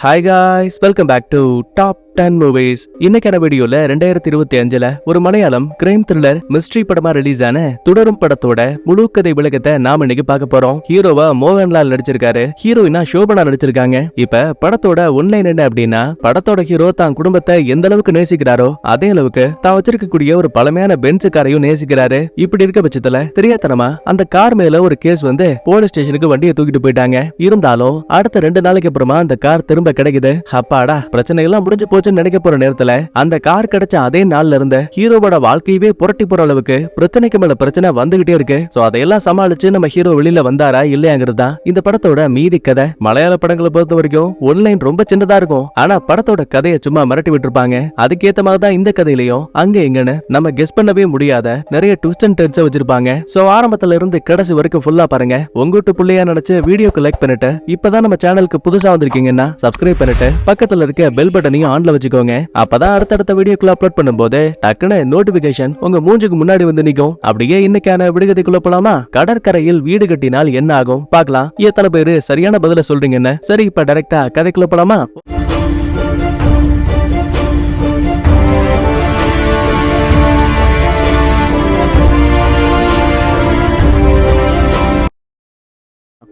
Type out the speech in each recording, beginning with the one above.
Hi guys, welcome back to top 10 movies. இன்னைக்கான வீடியோல 2025ல ஒரு மலையாளம் கிரைம் த்ரில்லர் மிஸ்ட்ரி படமா ரிலீஸ் ஆன தொடரும் படத்தோட முழு கதை விளக்கத்தை நாம இன்னைக்கு பார்க்க போறோம். ஹீரோவா மோகன்லால் நடிச்சிருக்காரு, ஹீரோயினா சோபனா நடிச்சிருக்காங்க. இப்ப படத்தோட ஒன்லைன் என்ன அப்படின்னா, படத்தோட ஹீரோ தான் குடும்பத்தை எந்த அளவுக்கு நேசிக்கிறாரோ அதே அளவுக்கு தான் வச்சிருக்கக்கூடிய ஒரு பழமையான பென்ஸ் காரையும் நேசிக்கிறாரு. இப்படி இருக்க பட்சத்துல தெரியாதனமா அந்த கார் மேல ஒரு கேஸ் வந்து போலீஸ் ஸ்டேஷனுக்கு வண்டியை தூக்கிட்டு போயிட்டாங்க. இருந்தாலும் அடுத்த 2 நாளைக்கு அப்புறமா அந்த கார் திரும்ப கிடைக்குது. அப்பாடா, பிரச்சனை எல்லாம் முடிஞ்சு போச்சுன்னு நினைக்க போற நேரத்துல அந்த கார் கிடைச்ச அதே நாள்ல இருந்த ஹீரோவோட வாழ்க்கையவே புரட்டி போற அளவுக்கு பிரச்சனைக்கு மேல பிரச்சனை வந்துகிட்டே இருக்கு. சோ அதையெல்லாம் சமாளிச்சு நம்ம ஹீரோ வெளியில வந்தாரா இல்லையாங்கிறது தான் இந்த படத்தோட மீதி கதை. மலையாள படங்களை பொறுத்த வரைக்கும் ஒன்லைன் ரொம்ப சின்னதா இருக்கும், ஆனா படத்தோட கதையை சும்மா மிரட்டி விட்டுருப்பாங்க. அதுக்கேத்த மாதிரி தான் இந்த கதையிலையும் அங்க எங்கன்னு நம்ம கெஸ் பண்ணவே முடியாத நிறைய ட்விஸ்ட் அண்ட் டர்ன்ஸ் வச்சிருப்பாங்க. சோ ஆரம்பத்துல இருந்து கடைசி வரைக்கும் ஃபுல்லா பாருங்க. உங்ககிட்ட புள்ளையா நினைச்சு வீடியோக்கு லைக் பண்ணிட்டு இப்பதான் நம்ம சேனலுக்கு புதுசா வந்திருக்கீங்கன்னா சப்ஸ்கிரைப் பண்ணிட்டு பக்கத்துல இருக்க பெல் பட்டனையும் ஆன்ல வச்சுக்கோங்க. அப்பதான் அடுத்தடுத்த வீடியோக்குள்ள அப்லோட் பண்ணும்போது டக்குன்னு நோட்டிபிகேஷன் உங்க மூஞ்சுக்கு முன்னாடி வந்து நிக்கும். அப்படியே இன்னைக்கான விடுகதைக்குள்ள போலாமா? கடற்கரையில் வீடு கட்டினால் என்ன ஆகும் பார்க்கலாம். எத்தனை பேரு சரியான பதில சொல்றீங்கன்னு. சரி, இப்ப டைரக்டா கதைக்குள்ள போலாமா?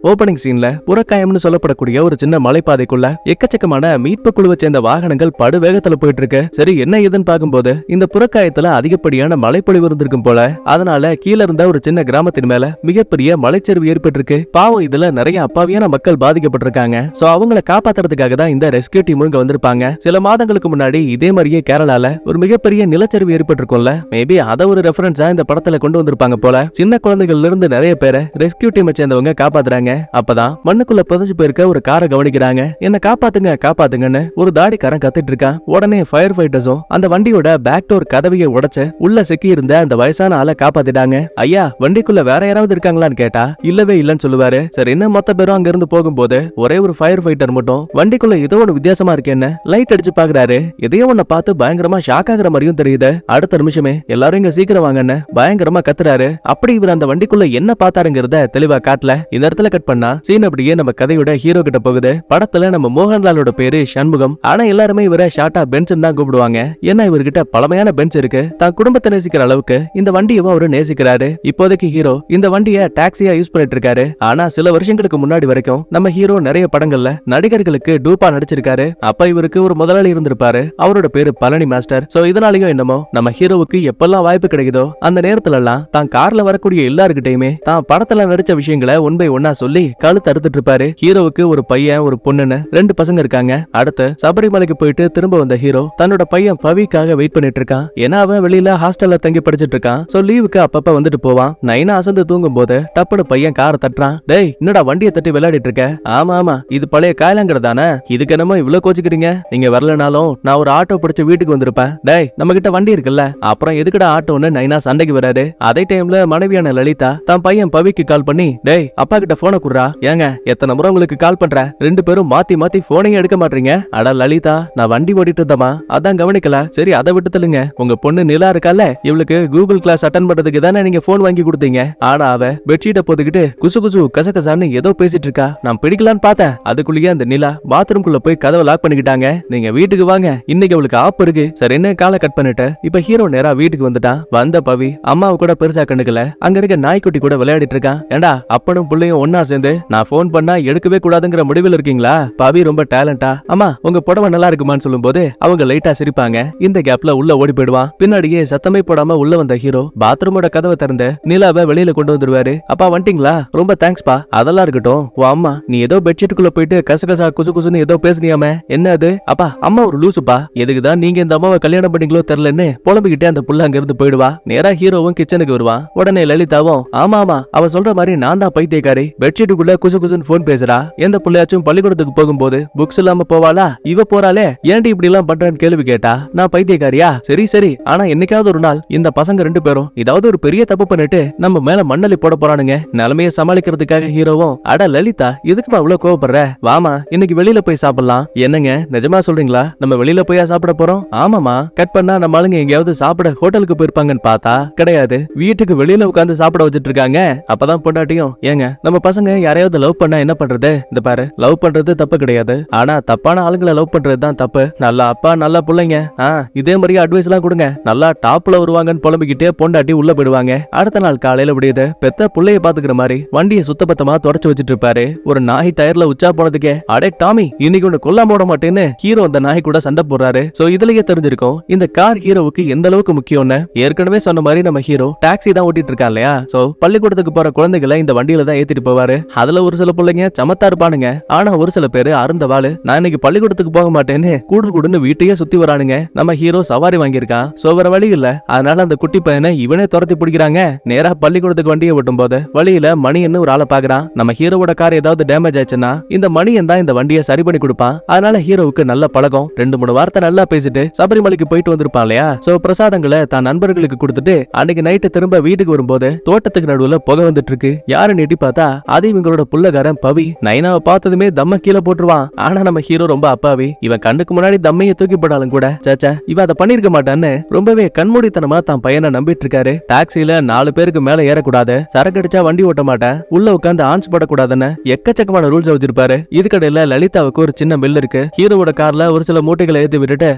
ஓபனிங் சீன்ல புறக்காயம்னு சொல்லப்படக்கூடிய ஒரு சின்ன மலைப்பாதைக்குள்ள எக்கச்சக்கமான மீட்பு குழுவை சேர்ந்த வாகனங்கள் படு வேகத்துல போயிட்டு இருக்கு. சரி, என்ன ஏதுன்னு பார்க்கும்போது இந்த புறக்காயத்துல அதிகப்படியான மழைப்பொழிவு இருந்திருக்கும் போல. அதனால கீழ இருந்த ஒரு சின்ன கிராமத்தின் மேல மிகப்பெரிய மலைச்சரிவு ஏற்பட்டிருக்கு. பாவம், இதுல நிறைய அப்பாவியான மக்கள் பாதிக்கப்பட்டிருக்காங்க. சோ அவங்களை காப்பாத்துறதுக்காக தான் இந்த ரெஸ்கியூ டீம் இங்க வந்திருப்பாங்க. சில மாதங்களுக்கு முன்னாடி இதே மாதிரியே கேரளால ஒரு மிகப்பெரிய நிலச்சரிவு ஏற்பட்டிருக்கும்ல, மேபி அத ஒரு ரெஃபரன்ஸா இந்த படத்துல கொண்டு வந்திருப்பாங்க போல. சின்ன குழந்தைகள்ல இருந்து நிறைய பேரை ரெஸ்கியூ டீமை சேர்ந்தவங்க காப்பாத்துறாங்க. அப்பதான் மண்ணுக்குள்ள புதைஞ்சு போயிருக்க ஒரு காரை கவனிக்கிறாங்க. என்ன காப்பாத்துங்க காப்பாத்துங்கன்னு ஒரு தாடிக்காரன் கத்திட்டு இருக்கான். உடனே ஃபயர் ஃபைட்டர்ஸும் அந்த வண்டியோட பேக் டோர் கதவையை உடைச்சு உள்ள சிக்கி இருந்த அந்த வயசான ஆளை காப்பாத்திட்டாங்க. ஐயா, வண்டிக்குள்ள வேற யாராவது இருக்காங்களான்னு கேட்டா இல்லவே இல்லன்னு சொல்லுவாரு. சரி, என்ன மொத்த பேரும் அங்க இருந்து போகும்போது ஒரே ஒரு ஃபயர் ஃபைட்டர் மட்டும் வண்டிக்குள்ள ஏதோ ஒன்று வித்தியாசமா இருக்கேன்னு லைட் அடிச்சு பாக்குறாரு. எதையோ ஒன்ன பார்த்து பயங்கரமா ஷாக் ஆகுற மாதிரியும் தெரியுது. அடுத்த நிமிஷமே எல்லாரும் இங்க சீக்கிரம் வாங்கன்னு பயங்கரமா கத்துறாரு. அப்படி இவர் அந்த வண்டிக்குள்ள என்ன பார்த்தாருங்கிறத தெளிவா காட்டல. இந்த இடத்துல கட் பண்ணா சீன் அப்படியே நம்ம கதையோட ஹீரோ கிட்ட போகுது. படத்துல நம்ம மோகன்லாலோட பேரு சண்முகம், ஆனா எல்லாருமே இவரை ஷார்ட்டா பென்சன் தான் கூப்பிடுவாங்க. ஏன்னா இவர்கிட்ட பழமையான பென்ஸ் இருக்கு. தான் குடும்பத்தை நேசிக்கிற அளவுக்கு இந்த வண்டியை அவரு நேசிக்கிறாரு. இப்போதைக்கு ஹீரோ இந்த வண்டியை டாக்ஸியா யூஸ் பண்ணிட்டு இருக்காரு. ஆனா சில வருஷங்களுக்கு முன்னாடி வரைக்கும் நம்ம ஹீரோ நிறைய படங்கள்ல நடிகர்களுக்கு டூப்பா நடிச்சிருக்காரு. அப்ப இவருக்கு ஒரு முதலாளி இருந்திருப்பாரு, அவரோட பேரு பழனி மாஸ்டர். சோ இதனாலயும் என்னமோ நம்ம ஹீரோவுக்கு எப்பெல்லாம் வாய்ப்பு கிடைக்குதோ அந்த நேரத்துல எல்லாம் தான் கார்ல வரக்கூடிய எல்லாருக்கிட்டையுமே தான் படத்துல நடிச்ச விஷயங்களை ஒன் பை ஒன்னா சொல்லி கழுத்து அறுத்துட்டு இருப்பாரு. ஹீரோவுக்கு ஒரு பையன் ஒரு பொண்ணுன்னு 2 பசங்க இருக்காங்க. அடுத்து சபரிமலைக்கு போயிட்டு திரும்ப வந்த ஹீரோ தன்னோட பையன் பவிக்காக வெயிட் பண்ணிட்டு இருக்கான். ஏன்னா அவன் வெளியில ஹாஸ்டல்ல தங்கி படிச்சிட்டு இருக்கான். சோ லீவுக்கு அப்பப்ப வந்துட்டு போவான். நைனா அசந்து தூங்கும் போது டப்புனு பையன் காரை தட்டுறான். டேய், என்னடா வண்டியை தட்டி விளையாடிட்டு இருக்க? ஆமா ஆமா, இது பழைய காயலாங்கிறதானே, இதுக்கு என்னமோ இவ்வளவு கோச்சிக்கிறீங்க? நீங்க வரலனாலும் நான் ஒரு ஆட்டோ பிடிச்சு வீட்டுக்கு வந்திருப்பேன். டேய், நம்ம கிட்ட வண்டி இருக்குல்ல, அப்புறம் எதுக்குடா ஆட்டோன்னு நைனா சண்டைக்கு வராரு. அதே டைம்ல மனைவியான லலிதா தான் பையன் பவிக்கு கால் பண்ணி, டேய் அப்பா கிட்ட போன குடுறா. ஏங்க, எத்தனை முறை உங்களுக்கு கால் பண்ற, 2 பேரும் மாத்தி மாத்தி போனையும் எடுக்க மாட்டீங்க. அட லலிதா, நான் வண்டி ஓடிட்டு இருந்தமா, அதான் கவனிக்கல. சரி, அதை விட்டு தள்ளுங்க. உங்க பொண்ணு நிலா இருக்கால, இவளுக்கு கூகுள் கிளாஸ் அட்டன் பண்றதுக்கு தானே நீங்க போன் வாங்கி கொடுத்தீங்க. ஆனா அவ பெட்ஷீட்டை போட்டுக்கிட்டு குசு குசு கசகசான்னு ஏதோ பேசிட்டு இருக்கா. நான் பிடிக்கலான்னு பார்த்தேன், அதுக்குள்ளேயே அந்த நிலா பாத்ரூம்குள்ள போய் கதவை லாக் பண்ணிக்கிட்டாங்க. நீங்க வீட்டுக்கு வாங்க, இன்னைக்கு அவளுக்கு ஆப் இருக்கு. சரி, என்ன காலை கட் பண்ணிட்டு இப்ப ஹீரோ நேரா வீட்டுக்கு வந்துட்டான். வந்த பவி அம்மாவை கூட பெருசா கண்டுக்கல. அங்க இருக்க நாய்க்குட்டி கூட விளையாடிட்டு இருக்கான். ஏண்டா, அப்பனும் பிள்ளையும் ஒன்னா சேர்ந்து நான் போன் பண்ணா எடுக்கவே கூடாதுங்கிற முடிவில் இருக்கீங்களா? பவி ரொம்ப டேலண்டா. அம்மா, உங்க புடவை நல்லா இருக்குமான்னு சொல்லும் போது அவங்க லைட்டா சிரிப்பாங்க. இந்த கேப்ல உள்ள ஓடி போயிடுவான். பின்னாடியே சத்தமே போடாம உள்ள வந்த ஹீரோ பாத்ரூமோட கதவை திறந்து நிலாவை வெளியில கொண்டு வந்துருவாரு. அப்பா வந்துட்டீங்களா? ரொம்ப தேங்க்ஸ் பா. அதெல்லாம் இருக்கட்டும், ஓ அம்மா நீ ஏதோ பெட்ஷீட்டுக்குள்ள போயிட்டு கசகசா குசு குசுன்னு ஏதோ பேசுனியாமே, என்ன அது? அப்பா, அம்மா ஒரு லூசுப்பா, எதுக்குதான் நீங்க இந்த அம்மாவை கல்யாணம் பண்ணீங்களோ தெரியலன்னு புலம்பிக்கிட்டே அந்த புள்ள அங்க இருந்து போயிடுவா. நேரா ஹீரோவும் கிச்சனுக்கு வருவான். உடனே லலிதாவும், ஆமா ஆமா, அவ சொல்ற மாதிரி நான் தான் பைத்தியக்காரி, பெட்ஷீட்டுக்குள்ள குசு குசுன்னு போன் பேசுறா. எந்த பிள்ளையாச்சும் பள்ளிக்கூடத்துக்கு போகும்போது புக்ஸ் இல்லாம போவாளா? இவ போறாளே, ஏன்டி இப்படி எல்லாம் பண்றேன்னு கேள்வி கேட்டா நான் பைத்தியக்காரியா? சரி சரி, ஆனா என்னைக்காவது ஒரு நாள் இந்த பசங்க 2 பேரும் ஏதாவது ஒரு பெரிய தப்பு பண்ணிட்டு நம்ம மேல மண்ணலி போட போறானுங்க. நிலைமையை சமாளிக்கிறதுக்காக ஹீரோவும், அட லலிதா எதுக்குமா அவ்வளவு கோவப்படுற? வாமா இன்னைக்கு வெளியில போய் சாப்பிடலாம். என்னங்க நிஜமா சொல்றீங்களா? நம்ம வெளியில போய் சாப்பிட போறோம்? ஆமாமா. கட் பண்ணா நம்ம ஆளுங்க எங்கேயாவது சாப்பிட ஹோட்டலுக்கு போயிருப்பாங்கன்னு பார்த்தா கிடையாது, வீட்டுக்கு வெளியில உட்கார்ந்து சாப்பிட வச்சிட்டு இருக்காங்க. அப்பதான் பொண்டாட்டியும், ஏங்க நம்ம பசங்க பசங்க யாரையாவது லவ் பண்ணா என்ன பண்றது? இந்த பாரு, லவ் பண்றது தப்பு கிடையாது, ஆனா தப்பான ஆளுங்களை லவ் பண்றது தான் தப்பு. நல்ல அப்பா நல்ல பிள்ளைங்க இதே மாதிரி அட்வைஸ் எல்லாம் கொடுங்க, நல்லா டாப்ல வருவாங்கன்னு புலம்பிக்கிட்டே பொண்டாட்டி உள்ள போயிடுவாங்க. அடுத்த நாள் காலையில விடியுது. பெத்த புள்ளைய பாத்துக்கிற மாதிரி வண்டியை சுத்தபத்தமா தொடச்சு வச்சிட்டு இருப்பாரு. ஒரு நாய் டயர்ல உச்சா போனதுக்கே, அடே டாமி, இன்னைக்கு ஒண்ணு கொல்லாம விட மாட்டேன்னு ஹீரோ அந்த நாய் கூட சண்டை போடுறாரு. சோ இதுலயே தெரிஞ்சிருக்கும் இந்த கார் ஹீரோவுக்கு எந்த அளவுக்கு முக்கியம்னு. ஏற்கனவே சொன்ன மாதிரி நம்ம ஹீரோ டாக்ஸி தான் ஓட்டிட்டு இருக்கான் இல்லையா? சோ பள்ளிக்கூடத்துக்கு போற குழந்தைகளை இந்த வண்டியில தான் ஏத்திட்டு போவாரு. அதுல ஒரு சில பிள்ளைங்க சமத்தா இருப்பானுங்க, ஆனா ஒரு சில பேரு அருந்தவாளு, நான் இன்னைக்கு பள்ளிக்கூடத்துக்கு போக மாட்டேன்னு கூடுன்னு வீட்டையே சுத்தி வரானுங்க. நம்ம ஹீரோ சவாரி வாங்கியிருக்கான். சோ வேற வழி இல்ல, அதனால அந்த குட்டி பையனை இவனே துரத்தி பிடிக்கிறாங்க. நேரா பள்ளிக்கூடத்துக்கு வண்டியை ஓட்டும் போது வழியில மணியன்னு ஒரு ஆளை பாக்குறான். நம்ம ஹீரோவோட கார் ஏதாவது டேமேஜ் ஆச்சுன்னா இந்த மணியன் தான் இந்த வண்டியை சரி பண்ணி கொடுப்பான். அதனால ஹீரோவுக்கு நல்ல பழக்கம். 2-3 வார்த்தை நல்லா பேசிட்டு சபரிமலைக்கு போயிட்டு வந்திருப்பான் இல்லையா? சோ பிரசாதங்களை தான் நண்பர்களுக்கு கொடுத்துட்டு அன்னைக்கு நைட்டு திரும்ப வீட்டுக்கு வரும்போது தோட்டத்துக்கு நடுவுல புகை வந்துட்டு இருக்கு. யாரு நீட்டி பார்த்தா அது இவங்களோட புள்ளகாரன் பவி. நைனாவை பார்த்ததுமே தம்ம கீழே போட்டுருவான். ஆனா நம்ம ஹீரோ ரொம்ப அப்பாவி. இவன் கண்ணுக்கு முன்னாடி தம்மையை தூக்கி போடாலும் கூட சாச்சா இவன் அதை பண்ணிருக்க மாட்டான்னு ரொம்பவே கண்மூடித்தனமா தான் பையனை நம்பிட்டு இருக்காரு. டாக்ஸில 4 பேருக்கு மேல ஏறக்கூடாது, சரக்கு அடிச்சா வண்டி ஓட்ட மாட்டேன், உள்ள உட்காந்து ஆன்ஸ் போடக்கூடாதுன்னு எக்கச்சக்கமான ரூல்ஸ் வச்சிருப்பாரு. இதுக்கடையில லலிதாவுக்கு ஒரு சின்ன மில் இருக்கு. ஹீரோவோட கார்ல ஒரு சில மூட்டைகளை ஏத்தி விட்டுட்டு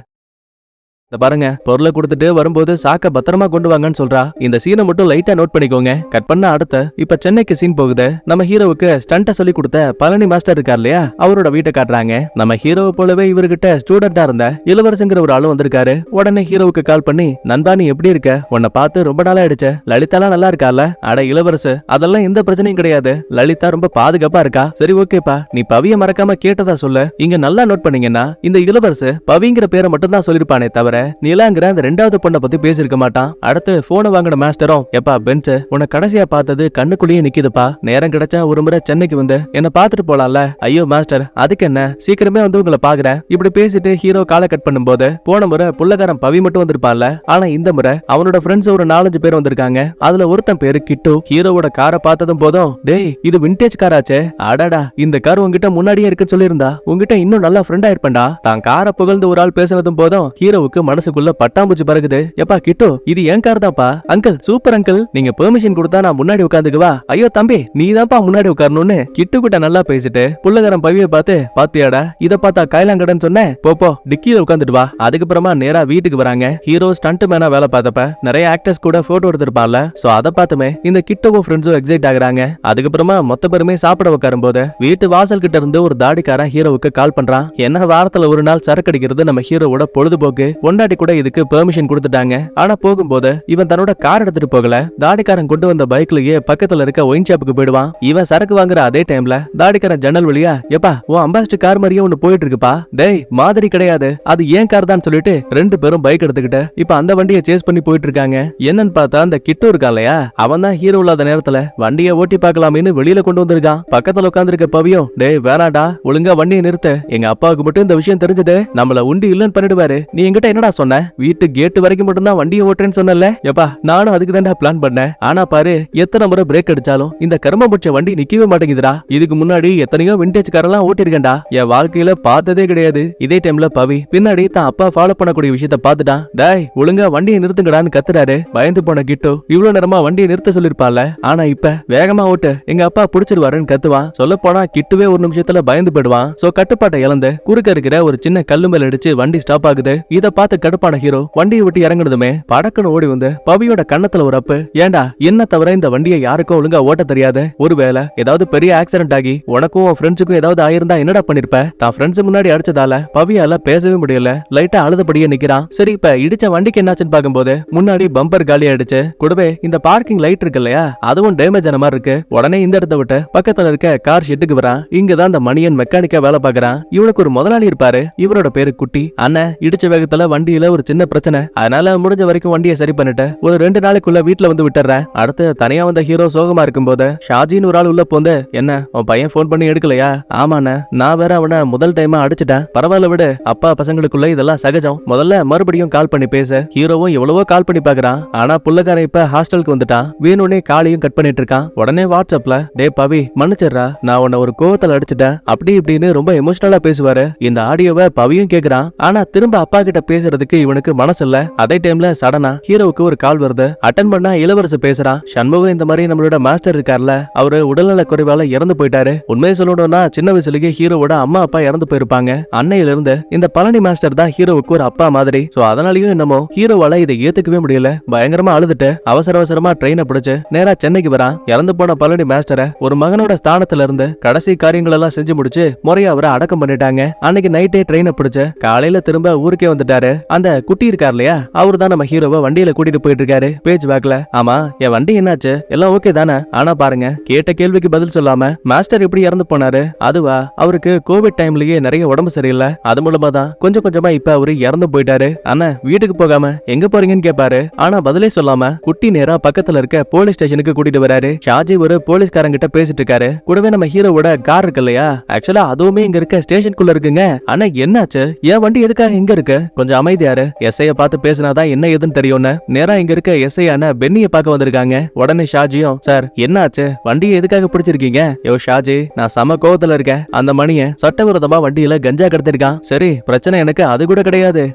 பாருங்க, பொருளை கொடுத்துட்டு வரும்போது சாக்க பத்திரமா கொண்டு வாங்கன்னு சொல்றா. இந்த சீனை மட்டும் லைட்டா நோட் பண்ணிக்கோங்க. கட் பண்ண அடுத்த இப்ப சென்னைக்கு சீன் போகுது. நம்ம ஹீரோவுக்கு ஸ்டண்ட சொல்லி கொடுத்த பழனி மாஸ்டர் இருக்கார் இல்லையா, அவரோட வீட்டை காட்டுறாங்க. நம்ம ஹீரோவை போலவே இவர்கிட்ட ஸ்டூடெண்டா இருந்த இளவரசங்கிற ஒரு ஆளும் வந்திருக்காரு. உடனே ஹீரோவுக்கு கால் பண்ணி, நண்பா நீ எப்படி இருக்க, உன்னை பார்த்து ரொம்ப நாளா ஆயிடுச்சு, லலிதாலாம் நல்லா இருக்கால? அட இளவரசு, அதெல்லாம் எந்த பிரச்சனையும் கிடையாது, லலிதா ரொம்ப பாதுகாப்பா இருக்கா. சரி ஓகேப்பா, நீ பவிய மறக்காம கேட்டதா சொல்லு. இங்க நல்லா நோட் பண்ணீங்கன்னா இந்த இளவரசு பவிங்கிற பேரை மட்டும் தான் சொல்லிருப்பானே தவிர நீலாங்கிற அந்த 2வது பொண்ணை பத்தி பேசிருக்க மாட்டான். அடுத்து போனை வாங்கின மாஸ்டரும், எப்பா பென்ச், உன்னை கடைசியா பார்த்தது கண்ணுக்குள்ளேயே நிக்குதுப்பா, நேரம் கிடைச்சா ஒரு முறை சென்னைக்கு வந்து என்ன பாத்துட்டு போலாம்ல? ஐயோ மாஸ்டர், அதுக்கு என்ன, சீக்கிரமே வந்து உங்களை பாக்குறேன். இப்படி பேசிட்டு ஹீரோ காலை கட் பண்ணும்போது போன முறை புள்ளகாரன் பவி மட்டும் வந்திருப்பான்ல, ஆனா இந்த முறை அவனோட ஃப்ரெண்ட்ஸ் ஒரு 4-5 பேர் வந்திருக்காங்க. அதுல ஒருத்தன் பேரு கிட்டு. ஹீரோவோட காரை பார்த்ததும் போதும், டேய் இது விண்டேஜ் காராச்சே, அடாடா இந்த கார் உங்ககிட்ட முன்னாடியே இருக்குன்னு சொல்லியிருந்தா உங்ககிட்ட இன்னும் நல்லா ஃப்ரெண்டா இருப்பேன்டா. தான் காரை புகழ்ந்து ஒரு ஆள் பேசினதும் போதும் ஹீரோவுக்கு மனசுக்குள்ள பட்டாம்பூச்சி பறகுது. எப்பா கிட்டு, இது என் கார் தான்ப்பா. அங்கிள் சூப்பர் அங்கிள், நீங்க பெர்மிஷன் கொடுத்தா நான் முன்னாடி உட்காந்துக்குவா. ஐயோ தம்பி நீ தான்ப்பா முன்னாடி உட்காரணும்னு கிட்டு கிட்ட நல்லா பேசிட்டு புள்ளகாரன் பவியை பார்த்து, பாத்தியாடா இத பார்த்தா கைலாங்கடன்னு சொன்னேன், போ டிக்கியில உட்காந்துட்டு வா. அதுக்கப்புறமா நேரா வீட்டுக்கு வராங்க. ஹீரோ ஸ்டண்ட் மேனா வேலை பார்த்தப்ப நிறைய ஆக்டர்ஸ் கூட போட்டோ எடுத்திருப்பான்ல, சோ அதை பார்த்துமே இந்த கிட்டவும் ஃப்ரெண்ட்ஸும் எக்ஸைட் ஆகுறாங்க. அதுக்கப்புறமா மொத்த பேருமே சாப்பிட உட்காரும் போது வீட்டு வாசல் கிட்ட இருந்து ஒரு தாடிக்காரன் ஹீரோவுக்கு கால் பண்றான். என்ன வாரத்துல ஒரு நாள் சரக்கு அடிக்கிறது நம்ம ஹீரோவோட பொழுதுபோக்கு, பொண்டாட்டி கூட இதுக்கு பெர்மிஷன் கொடுத்துட்டாங்க. ஆனா போகும்போது இவன் தன்னோட கார் எடுத்துட்டு போகல, தாடிக்காரன் கொண்டு வந்த பைக்லயே பக்கத்துல இருக்க ஒயின் ஷாப்புக்கு போயிடுவான். இவன் சரக்கு வாங்குற அதே டைம்ல தாடிக்காரன் ஜன்னல் வழியா, எப்பா உன் அம்பாசிடர் கார் மாதிரியே ஒண்ணு போயிட்டு இருக்குப்பா. டேய் மாதிரி கிடையாது, அது ஏன் கார் தான் சொல்லிட்டு 2 பேரும் பைக் எடுத்துக்கிட்டு இப்ப அந்த வண்டியை சேஸ் பண்ணி போயிட்டு இருக்காங்க. என்னன்னு பார்த்தா அந்த கிட்டு இருக்கா இல்லையா, அவன் தான் ஹீரோ இல்லாத நேரத்துல வண்டியை ஓட்டி பார்க்கலாமேன்னு வெளியில கொண்டு வந்திருக்கான். பக்கத்துல உட்கார்ந்து இருக்க பவியும், டேய் வேணாடா ஒழுங்கா வண்டியை நிறுத்து, எங்க அப்பாவுக்கு மட்டும் இந்த விஷயம் தெரிஞ்சது நம்மள உண்டி இல்லன்னு பண்ணிடுவாரு. நீ என்கிட்ட என்னடா சொன்ன, வீட்டு கேட்டு வரைக்கும் மட்டும் தான் வண்டியை ஓட்டுறேன்னு சொன்னல? எப்பா நானும் அதுக்கு தான்டா பிளான் பண்ணேன். ஆனா பாரு எத்தனை முறை பிரேக் அடிச்சாலும் இந்த கர்ம புடிச்ச வண்டி நிக்கவே மாட்டேங்குதுடா. இதுக்கு முன்னாடி எத்தனையோ விண்டேஜ் காரெல்லாம் ஓட்டிருக்கேன்டா, என் வாழ்க்கையில பார்த்ததே கிடையாது. இதே டைம்ல பவி பின்னாடி தான் அப்பா ஃபாலோ பண்ணக்கூடிய விஷயத்த பார்த்துட்டான். டேய் ஒழுங்கா வண்டியை நிறுத்துங்கடான்னு கத்துறாரு. பயந்து போன கிட்டு இவ்வளவு நேரமா வண்டியை நிறுத்த சொல்லிருப்பான்ல, ஆனா இப்ப வேகமா ஓட்டு எங்க அப்பா புடிச்சிருவாருன்னு கத்துவான். சொல்ல போனா கிட்டுவே ஒரு நிமிஷத்துல பயந்து போயிடுவான். சோ கட்டுப்பாட்டை இழந்து குறுக்க இருக்கிற ஒரு சின்ன கல்லு மேல அடிச்சு வண்டி ஸ்டாப் ஆகுது. இத பார்த்து கடுப்பான ஹீரோ வண்டியை விட்டு இறங்குனதுமே படக்குன்னு ஓடி வந்து பவியோட கண்ணத்துல ஒரு அப்பு, ஏண்டா என்ன தவிர இந்த வண்டியை யாருக்கும் ஒழுங்கா ஓட்ட தெரியாது, ஒருவேளை ஏதாவது பெரிய ஆக்சிடென்ட் ஆகி உனக்கும் உன் ஃப்ரெண்ட்ஸுக்கும் ஏதாவது ஆயிருந்தா என்னடா பண்ணிருப்ப? தான் ஃப்ரெண்ட்ஸ் முன்னாடி அடிச்சதால பவியால பேசவே முடியல, லைட்டா அழுதபடியே நிக்கிறான். சரி இப்ப இடிச்ச வண்டிக்கு என்னாச்சுன்னு பாக்கும்போது முன்னாடி பம்பர் காலி ஆயிடுச்சு, கூடவே இந்த பார்க்கிங் லைட் இருக்கு இல்லையா அதுவும் டேமேஜ் ஆன மாதிரி இருக்கு. உடனே இந்த இடத்த விட்டு பக்கத்துல இருக்க கார் ஷெட்டுக்கு வரான். இங்கதான் இந்த மணியன் மெக்கானிக்கா வேலை பாக்குறான். இவனுக்கு ஒரு முதலாளி இருப்பாரு, இவரோட பேரு குட்டி. அண்ணன் இடிச்ச வேகத்துல வண்டியில ஒரு சின்ன பிரச்சனை, அதனால முடிஞ்ச வரைக்கும் வண்டியை சரி பண்ணிட்டு ஒரு 2 நாளைக்குள்ள வீட்டுல வந்து விட்டுறேன். அடுத்து தனியா வந்த ஹீரோ சோகமா இருக்கும் போது ஷாஜின்னு ஒரு ஆள் உள்ள போந்து, என்ன உன் பையன் போன் பண்ணி எடுக்கலையா? ஆமாண்ண, நான் வேற அவனை முதல் டைமா அடிச்சுட்டேன், பரவாயில்ல விடு, அப்பா பசங்களுக்குள்ள இதெல்லாம் சகஜம், முதல்ல மறுபடியும் கால் பண்ணி பேச. ஹீரோவும் எவ்வளவோ கால் பண்ணி பாக்குறான், ஆனா புள்ளக்காரன் இப்ப ஹாஸ்டலுக்கு வந்துட்டான். வேணும்னே காலையும் கட் பண்ணிட்டு இருக்கான். உடனே வாட்ஸ்அப்ல, டே பவி மன்னிச்சிடுறா, நான் உன்னை ஒரு கோவத்துல அடிச்சுட்டேன் அப்படி இப்படின்னு ரொம்ப எமோஷனலா பேசுவாரு. இந்த ஆடியோவை பவியும் கேக்குறான். ஆனா திரும்ப அப்பா கிட்ட பேசுற பேசுறதுக்கு இவனுக்கு மனசு இல்ல. அதே டைம்ல சடனா ஹீரோவுக்கு ஒரு கால் வருது. அட்டன் பண்ணா இளவரசு பேசுறான். சண்முகம் இந்த மாதிரி நம்மளோட மாஸ்டர் இருக்கார்ல, அவரு உடல்நல குறைவால இறந்து போயிட்டாரு. உண்மையை சொல்லணும்னா சின்ன வயசுலயே ஹீரோவோட அம்மா அப்பா இறந்து போயிருப்பாங்க. அன்னையில இருந்து இந்த பழனி மாஸ்டர் தான் ஹீரோவுக்கு ஒரு அப்பா மாதிரி. சோ அதனாலயும் என்னமோ ஹீரோவால இதை ஏத்துக்கவே முடியல. பயங்கரமா அழுதுட்டு அவசர அவசரமா ட்ரெயினை பிடிச்சு நேரா சென்னைக்கு வரான். இறந்து போன பழனி மாஸ்டரை ஒரு மகனோட ஸ்தானத்துல இருந்து கடைசி காரியங்கள் எல்லாம் செஞ்சு முடிச்சு முறையா அவரை அடக்கம் பண்ணிட்டாங்க. அன்னைக்கு நைட்டே ட்ரெயினை பிடிச்சு காலையில திரும்ப ஊருக்கே வந்துட்டாரு. அந்த குட்டி இருக்கார் இல்லையா, அவரு தான் நம்ம ஹீரோவை வண்டியில கூட்டிட்டு போயிட்டு இருக்காரு. பேச்சு வாக்குல, ஆமா என் வண்டி என்னாச்சு, எல்லாம் ஓகே தானே? ஆனா பாருங்க, கேட்ட கேள்விக்கு பதில் சொல்லாம மாஸ்டர் எப்படி இறந்து போனாரு? அதுவா, அவருக்கு கோவிட் டைம்லயே நிறைய உடம்பு சரியில்லை. அது மூலமா தான் கொஞ்சம் கொஞ்சமா இப்ப அவரு இறந்து போயிட்டாரு. ஆனா வீட்டுக்கு போகாம எங்க போறீங்கன்னு கேட்பாரு. ஆனா பதிலே சொல்லாம குட்டி நேரா பக்கத்துல இருக்க போலீஸ் ஸ்டேஷனுக்கு கூட்டிட்டு வராரு. ஷாஜி ஒரு போலீஸ்காரங்கிட்ட பேசிட்டு இருக்காரு. கூடவே நம்ம ஹீரோவோட கார் இருக்கு இல்லையா, ஆக்சுவலா அதுவுமே இங்க இருக்க ஸ்டேஷனுக்குள்ள இருக்குங்க. ஆனா என்னாச்சு, என் வண்டி எதுக்காக இங்க இருக்கு? கொஞ்சம் அமைதியாரு, எஸ்ஐய பார்த்து பேசினாதான் என்ன ஏதுன்னு தெரியும்னு நேரா இங்க இருக்க எஸ்ஐயான பென்னிய பார்க்க வந்திருக்காங்க. உடனே ஷாஜியும், சார் என்னாச்சு, வண்டியை எதுக்காக பிடிச்சிருக்கீங்க? யோ ஷாஜி, நான் சம கோவத்துல இருக்கேன். அந்த மணிய சட்டவிரோதமா வண்டியில கஞ்சா கடத்திருக்கான். சரி, பிரச்சனை எனக்கு அது கூட கிடையாது.